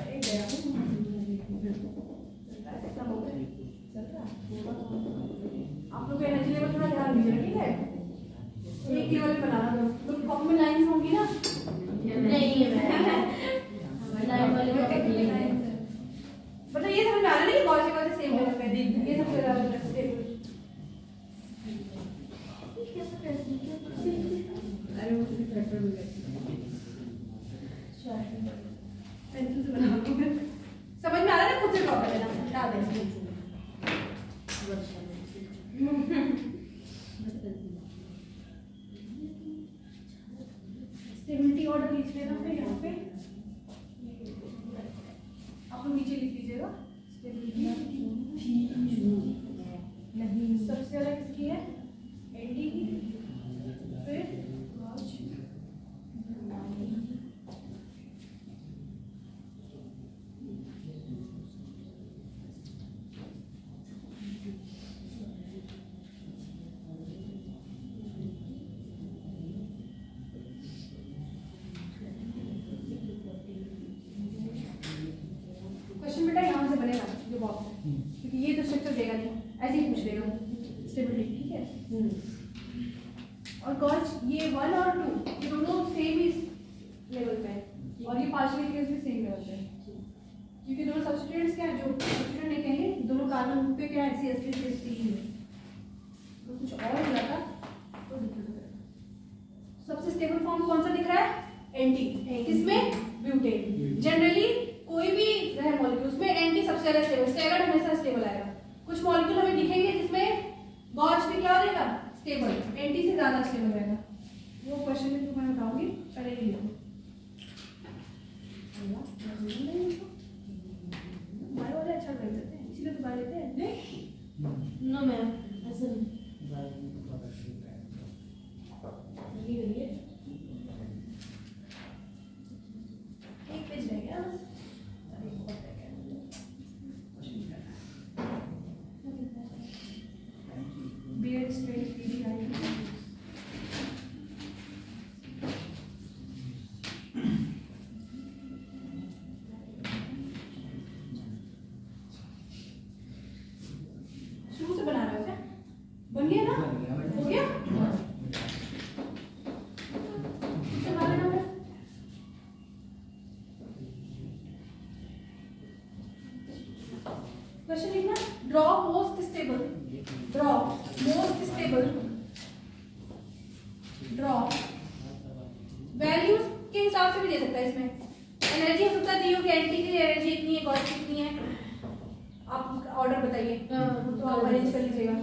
एक गया। कितना हो गया? चल रहा है। आप लोग एनर्जी लेवल थोड़ा ध्यान दीजिएगा, ठीक है? एक लेवल पे बनाना दो। तो कॉपी में लाइंस होंगी ना? नहीं है लाइन वाले का मतलब ये समझ में आ रहा है ना कि गॉज के सेम लेवल पे ये सबसे ज्यादा स्टेबल। अरे वो किसी फैक्टर में गए पेंसिल से बना दो। समझ में आ रहा है ना? खुद से ड्रॉ कर लेना, हटा देना। स्टेबिलिटी ऑर्डर लिख लेना। फिर यहाँ पे आप लोग नीचे लिख लीजिएगा स्टेबिलिटी। नहीं, सबसे ज्यादा किसकी है? एंटी की। फिर गॉज। क्वेश्चन बेटा यहाँ से बनेगा जो बॉक्स है, क्योंकि ये तो स्ट्रक्चर देगा नहीं, ऐसे ही पूछ लेगा स्टेबिलिटी। ठीक है, और गॉच ये 1 और 2 ये दोनों सेम ही लेवल पे है और ये पार्शियल केस भी सेम लेवल पे है क्योंकि दोनों सब्स्टिट्यूएंट्स क्या है जो सब्स्टिट्यूएंट नहीं कहेंगे दोनों कार्बन पे क्या है CH3CH3 ही है तो कुछ और हो जाता तो दिक्कत हो जाता। सबसे स्टेबल फॉर्म कौन सा दिख रहा है एंटी किसमें ब्यूटेन जनरली कोई भी रहे मॉलिक्यूल उसमें एंटी सबसे ज्यादा स्टेबल स्टेगर्ड हमेशा स्टेबल आएगा कुछ मॉलिक्यूल हमें दिखेंगे जिसमें गॉच में क्या रहेगा स्टेबल एंटी से ज्यादा स्टेबल रहेगा वो क्वेश्चन में मैं बताऊंगी पहले ही लिखो बायो वाले अच्छा कर देते हैं इसीलिए तो बायो लेते हैं नो मैम ऐसा नहीं एक पेज रह गया बस अरे बहुत रह गया बियर्ड स्ट्रेट पीडी आई शुरू से बना रहे हो क्या बन गया ना हो गया बना लेना फिर क्वेश्चन लिखना ड्रॉ मोस्ट स्टेबल वैल्यूज के हिसाब से भी दे सकता है इसमें एनर्जी हो सकता है दी हो कि एंटी की एनर्जी इतनी है गॉस कितनी है आप उसका ऑर्डर बताइए तो आप अरेंज कर लीजिएगा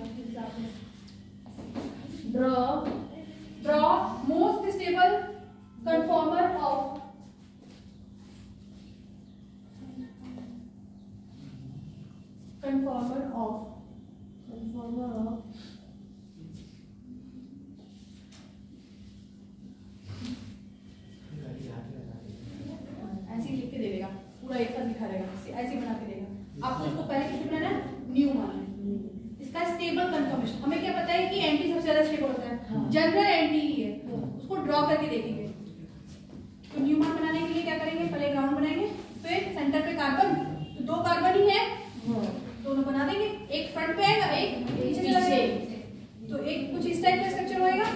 draw most stable conformer of ऐसे ही लिख के दे देगा पूरा एक साथ लिखा रहेगा ऐसे ही बना के देगा आपको इसको पहले किसी बनाना है न्यूमन इसका स्टेबल कंफर्मेशन हमें क्या पता है कि एंटी सबसे ज्यादा स्टेबल होता है जनरल एंटी ही है उसको ड्रॉ करके देखेंगे तो न्यूमन बनाने के लिए क्या करेंगे पहले ग्राउंड बनाएंगे फिर सेंटर पे कार्बन तो 2 कार्बन ही है दोनों बना देंगे एक फ्रंट पे आएगा एक पीछे चला जाएगा तो एक कुछ इस टाइप का स्ट्रक्चर होएगा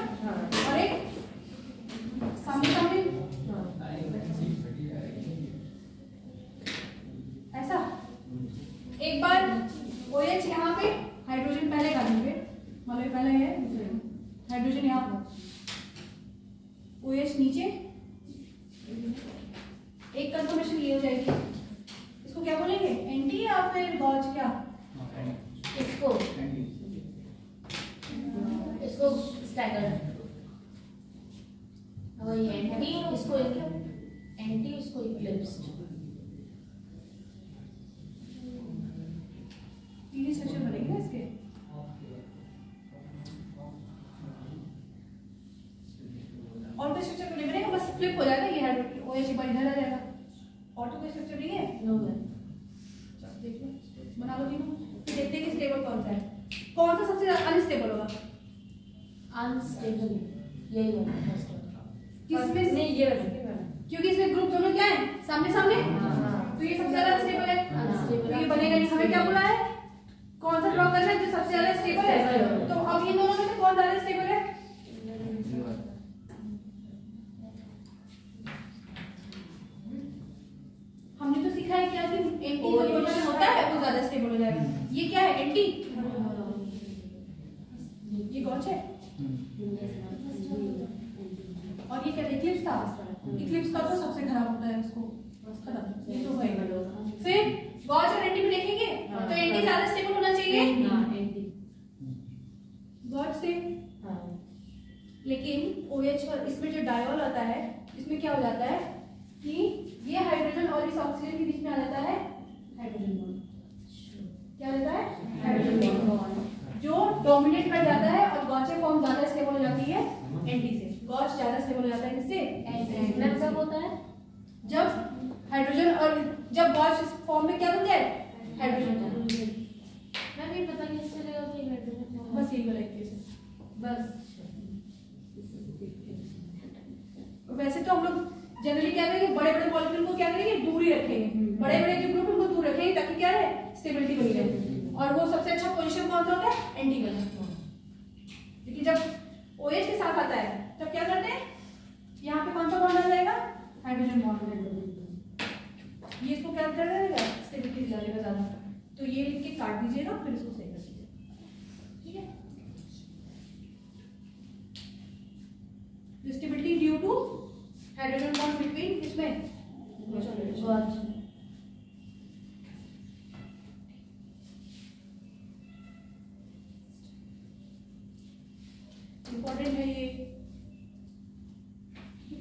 और एक सामने सामने ऐसा एक बार OH यहाँ पे हाइड्रोजन पहले कार्बन पे मतलब पहले है हाइड्रोजन यहाँ OH नीचे एक कंफर्मेशन ये हो जाएगी इसको क्या बोलेंगे एंटी या फिर गॉच क्या इसको स्टैगर्ड और ये एंटी इसको इक्लिप्स्ड तीन स्ट्रक्चर बनेंगे ना इसके और कोई स्ट्रक्चर नहीं बनेगा बस फ्लिप हो जाएगा ये OH एक बार इधर आ जाएगा और तो कोई स्ट्रक्चर नहीं है नो मैम देख लो बना लो तीनों फिर देखते हैं कि स्टेबल कौन सा है कौन सा सबसे अनस्टेबल होगा अनस्टेबल यही होगा किसमें नहीं ये वाला क्योंकि इसमें ग्रुप दोनों क्या है सामने सामने तो ये सबसे ज्यादा स्टेबल है तो ये बनेगा नहीं हमें क्या बोला है कौन सा ड्रॉ करना है जो सबसे ज्यादा स्टेबल है तो अब इन दोनों में से कौन ज्यादा स्टेबल है हमने तो सीखा है क्या कि एंटी जो पोजीशन होता है वो ज्यादा स्टेबल हो जाएगा ये क्या है एंटी ये कौन है और ये क्या इक्लिप्स था इक्लिप्स का तो सबसे खराब होता है उसको खत्म ये तो होएगा फिर गॉच और एंटी में देखेंगे तो एंटी ज्यादा स्टेबल होना चाहिए गॉच से लेकिन OH और इसमें जो डायोल आता है इसमें क्या हो जाता है कि ये हाइड्रोजन और इस ऑक्सीजन के बीच में आ जाता है हाइड्रोजन बॉन्ड क्या रहता है हाइड्रोजन बॉन्ड जो डोमिनेट कर जाता है और गॉच फॉर्म ज्यादा स्टेबल हो जाती है एंटी से गॉच ज्यादा स्टेबल हो जाता है किससे मैम कब होता है जब हाइड्रोजन और जब गॉच इस फॉर्म में क्या बन जाए हाइड्रोजन मैम ये पता नहीं चलेगा कि हाइड्रोजन बस यही वाला केस है बस वैसे तो हम लोग जनरली क्या करेंगे बड़े बड़े मॉलिक्यूल को क्या करेंगे दूर ही रखेंगे बड़े बड़े जो ग्रुप उनको दूर रखेंगे ताकि क्या रहे स्टेबिलिटी बनी रहे और वो सबसे अच्छा पोजीशन कौन सा होता है एंटी का लेकिन जब OH के साथ आता है लीजिएगा, फिर इसको सही कर दीजिएगा, ठीक है। Stability due to hydrogen bond between इसमें इंपॉर्टेंट है ये,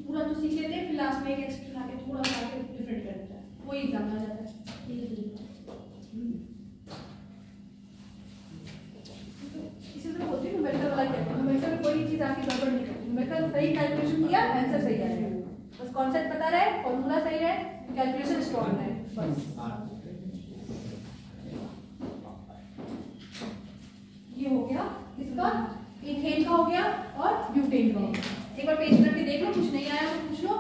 पूरा तो सीख लेते हैं, फिर लास्ट में एक एक्स्ट्रा आके थोड़ा सा आके डिफरेंट कर देता है, वही एग्जाम आ जाता है। इसी तरह होती है न्यूमेरिकल वाला, क्या है न्यूमेरिकल में कोई चीज आपकी गड़बड़ नहीं करती, न्यूमेरिकल सही कैलकुलेशन किया आंसर सही आएगा, बस कॉन्सेप्ट पता रहे, फॉर्मूला सही रहे, कैलकुलेशन स्ट्रांग रहे, बस। ये हो गया इसका, इथेन का हो गया और ब्यूटेन का हो गया। एक बार पेज करके देख लो, कुछ नहीं आया तो पूछ लो,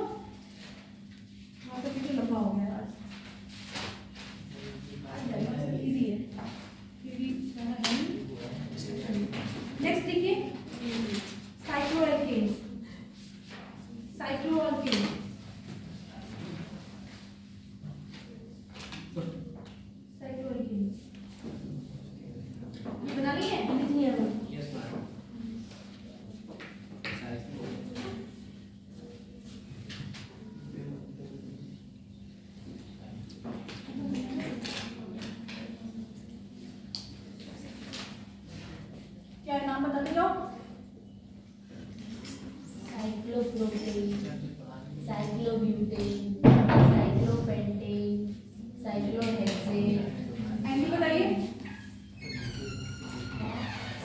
वहां से पीछे लंबा हो गया आज इजी है क्योंकि नेक्स्ट देखिए साइक्लोएल्केन्स। साइक्लोएल्केन्स ये बना ली है, कितनी है वो? Yes ma'am. क्या नाम बताते जाओ। Cyclopropane, cyclobutane, cyclopentane, cyclohexane. Anti बताइए।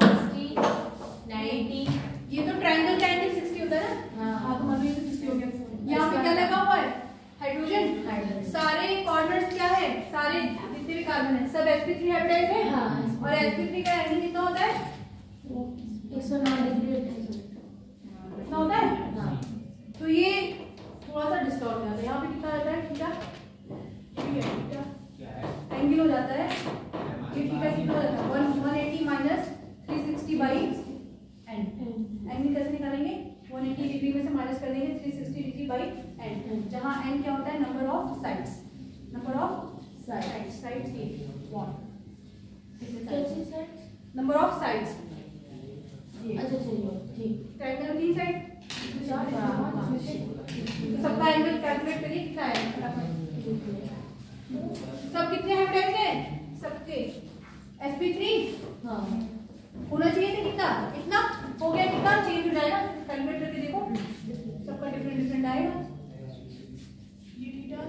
60, 90। ये तो ट्रायंगल का एंटी 60 होता है ना। हाँ तो मान लीजिए 60 हो गया। यहाँ पे क्या लगा हुआ है? हाइड्रोजन। सारे कॉर्नर्स क्या है? सारे जितने भी कार्बन है सब sp3 हाइब्रिडाइज है। हाँ। और sp3 का एंगल कितना होता है? 109 डिग्री कितना होता है? हाँ। तो ये थोड़ा सा डिस्टॉर्ट हो जाता है। यहाँ पे कितना रहता है? थीटा एंगल हो जाता है। ये थीटा कितना हो जाता है? 180 माइनस 360 बाई एन। एंगल कैसे निकालेंगे? 180 डिग्री में से माइनस कर देंगे 360 डिग्री बाई एन, जहाँ एन क्या होता है? Number of sides. Number of sides, sides ये कैसी साइड? Number of sides. अच्छा चलिए ठीक। ट्रायंगल की साइड तो सबका एंगल कैलकुलेट करिए कितना है। सब कितने हाइब्रिडाइज हैं? सबके sp3 हाँ। होना चाहिए था कितना? इतना हो गया, कितना चेंज हो जाएगा? कैलकुलेट करके देखो, सबका डिफरेंट डिफरेंट आएगा। ये थीटा,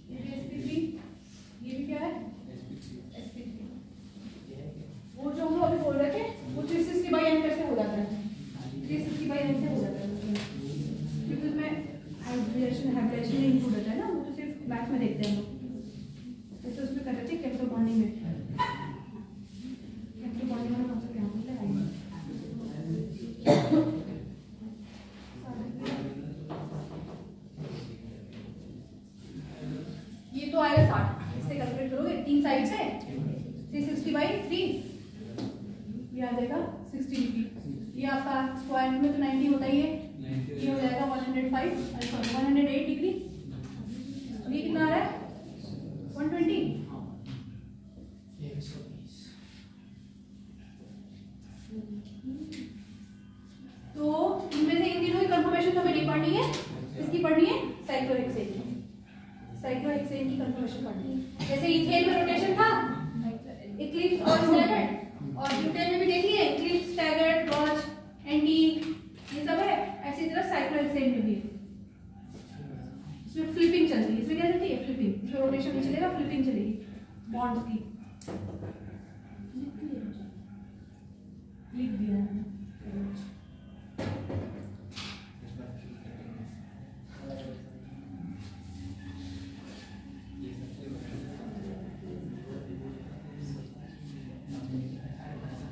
ये भी sp3, ये भी क्या है? sp3। वो जो हम लोग अभी बोल रहे थे वो 360 बाई n कैसे हो जाता है? 360 बाई n से हो जाता है क्योंकि उसमें हाइब्रिडेशन इंक्लूड होता है ना, वो तो सिर्फ मैथ में देखते हैं हम लोग। जैसे उसमें कर रहे थे केमिकल बॉन्डिंग में, केमिकल बॉन्डिंग में कौन सा क्या लगाएंगे? ये तो आएगा 60, इससे कैलकुलेट करोगे 3 साइड से 360 बाई 3, ये आ जाएगा 60 डिग्री। ये आपका स्क्वायर में तो 90 होता ही है, ये हो जाएगा 108 डिग्री। ये कितना आ रहा है? 120। तो इनमें से इन तीनों की कंफर्मेशन हमें नहीं पढ़नी है, इसकी पढ़नी है साइक्लोहेक्सेन की। साइक्लोहेक्सेन की कंफर्मेशन पढ़नी है। जैसे इथेन में रोटेशन था, इक्लिप्स और स्टैगर्ड, और ब्यूटेन में भी देखिए इक्लिप्स, स्टैगर्ड, गॉच, एंटी, ये सब है। ऐसी तरह साइक्लोहेक्सेन में भी इसमें फ्लिपिंग चलती है। इसमें क्या चलती है? फ्लिपिंग। इसमें रोटेशन नहीं चलेगा, फ्लिपिंग चलेगी बॉन्ड्स की। लिख दिया है।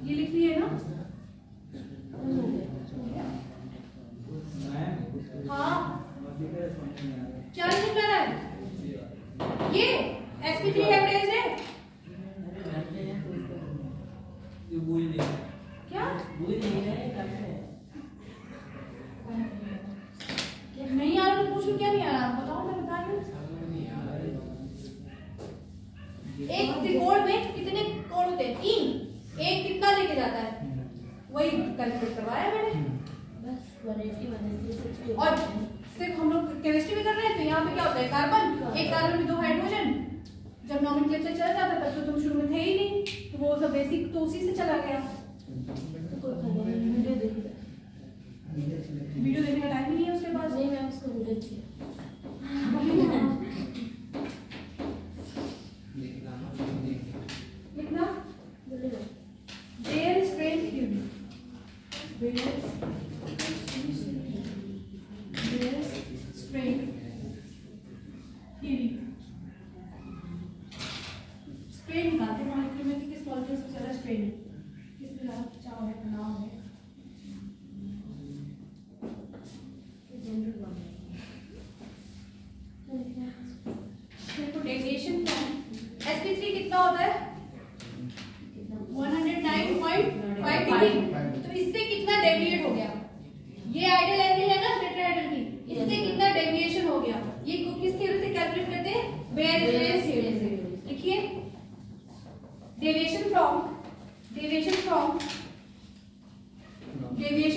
ये लिख लिए ना? हाँ क्या लिखना है? ये sp3 हाइब्रिडाइज है, और सिर्फ हम लोग केमिस्ट्री में कर रहे हैं तो यहाँ पे क्या होता है कार्बन, एक कार्बन में 2 हाइड्रोजन। जब नॉमेनक्लेचर चल जाता तब तो तुम शुरू में थे ही नहीं, तो वो सब बेसिक तो उसी से चला गया। वीडियो देखने का टाइम ही नहीं है उसके पास। नहीं, मैं उसको वीडियो देखी। लिखना Baeyer strain theory, Baeyer strain theory. Strain निकालते हैं मॉलिक्यूल में कि किस मॉलिक्यूल सबसे ज्यादा स्ट्रेन है, किसमें ज्यादा खिंचाव है, तनाव है। देखो डेविएशन sp3 कितना होता है 109.5 डिग्री। तो इससे कितना डेविएट हो गया, ये आइडियल एंगल है ना टेट्राहेड्रल की, इससे कितना डेविएशन हो गया, ये किस थ्योरी से कैलकुलेट करते हैं, बेयर स्ट्रेन थ्योरी से। लिखिए deviation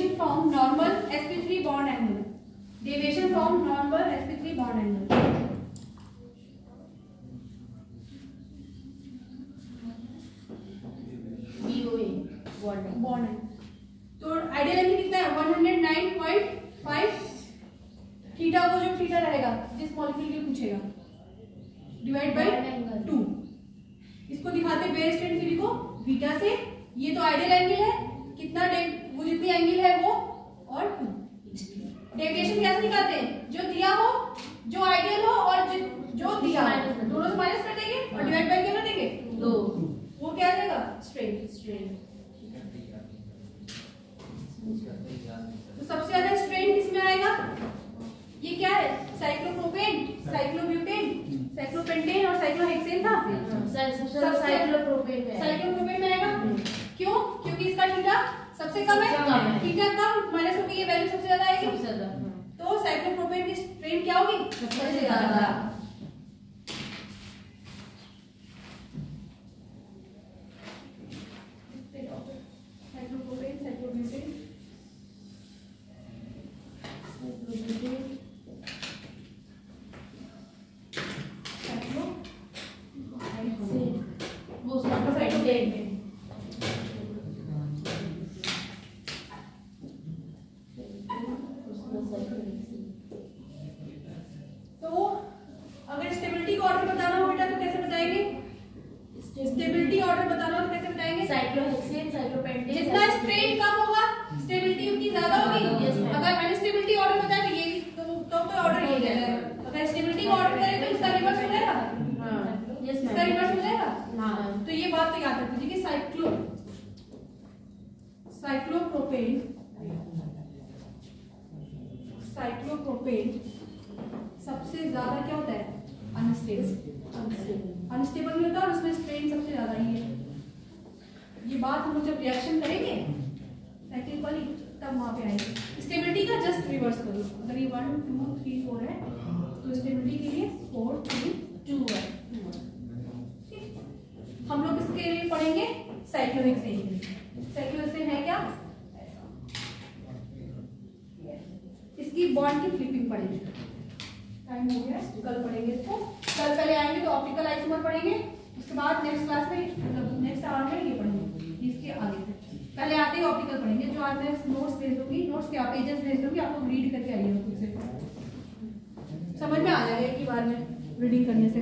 from normal sp3 bond angle, deviation from normal sp3 bond angle. Bond है तो आइडियल एंगल कितना है 109.5 थीटा को जो थीटा रहेगा जिस मॉलिक्यूल के पूछेगा डिवाइड बाय 2। इसको दिखाते बेयर स्ट्रेन थ्योरी को बीटा से। ये तो आइडियल एंगल है, कितना वो जितनी एंगल है वो और 2। डेविएशन कैसे निकालते हैं, जो दिया हो, जो आइडियल हो और जो दिया हो दोनों से माइनस कर देंगे और डिवाइड बाय क्या देंगे 2। वो क्या आ जाएगा स्ट्रेन। तो सबसे ज्यादा स्ट्रेन किसमें आएगा, ये क्या है साइक्लोप्रोपेन, साइक्लोब्यूटेन, साइक्लोपेंटेन और साइक्लोहेक्सेन था। साइक्लोप्रोपेन में आएगा। क्यों, क्योंकि इसका थीटा सबसे कम है, थीटा कम माइनस होगी, ये वैल्यू सबसे ज्यादा आएगी। तो साइक्लोप्रोपेन की स्ट्रेन क्या होगी सबसे ज्यादा। तो अगर स्टेबिलिटी का ऑर्डर बताना हो बेटा तो कैसे बताएंगे, स्टेबिलिटी ऑर्डर बताना हो तो कैसे बताएंगे, साइक्लोहेक्सेन, साइक्लोपेंटेन। जितना स्ट्रेन कम होगा स्टेबिलिटी उतनी ज्यादा होगी। अगर मैंने स्टेबिलिटी ऑर्डर बताया तो ये भी तो ऑर्डर हो जाएगा। अगर स्टेबिलिटी का ऑर्डर करें तो इसका रिवर्स हो जाएगा। इसका रिवर्स हो जाएगा। हां, तो ये बात तो याद रख लीजिए कि साइक्लोप्रोपेन सबसे ज्यादा क्या होता है अनस्टेबल नहीं होता और उसमें स्ट्रेन सबसे ज्यादा ही है। ये बात हम लोग जब रिएक्शन करेंगे साइक्लिकली तब वहां पे आएगी। स्टेबिलिटी का जस्ट रिवर्स करो, अगर ये 1 2 3 4 है तो स्टेबिलिटी के लिए 4 3 2 है। हम लोग इसके लिए पढ़ेंगे साइक्लोहेक्सेन। साइक्लोहेक्सेन है क्या, इसकी बॉन्ड की फ्लिपिंग पढ़ेंगे। टाइम हो गया, कल पढ़ेंगे इसको। कल पहले आएंगे तो ऑप्टिकल आइसोमर पढ़ेंगे, उसके बाद नेक्स्ट क्लास में मतलब नेक्स्ट आवर में ये पढ़ेंगे। इसके आगे से पहले आते ही ऑप्टिकल पढ़ेंगे। जो आज मैं नोट्स भेज दूंगी, नोट्स के आप पेजेस भेज दूंगी, आपको रीड करके आइएगा खुद से, समझ में आ जाएगा एक ही बार में रीडिंग करने से।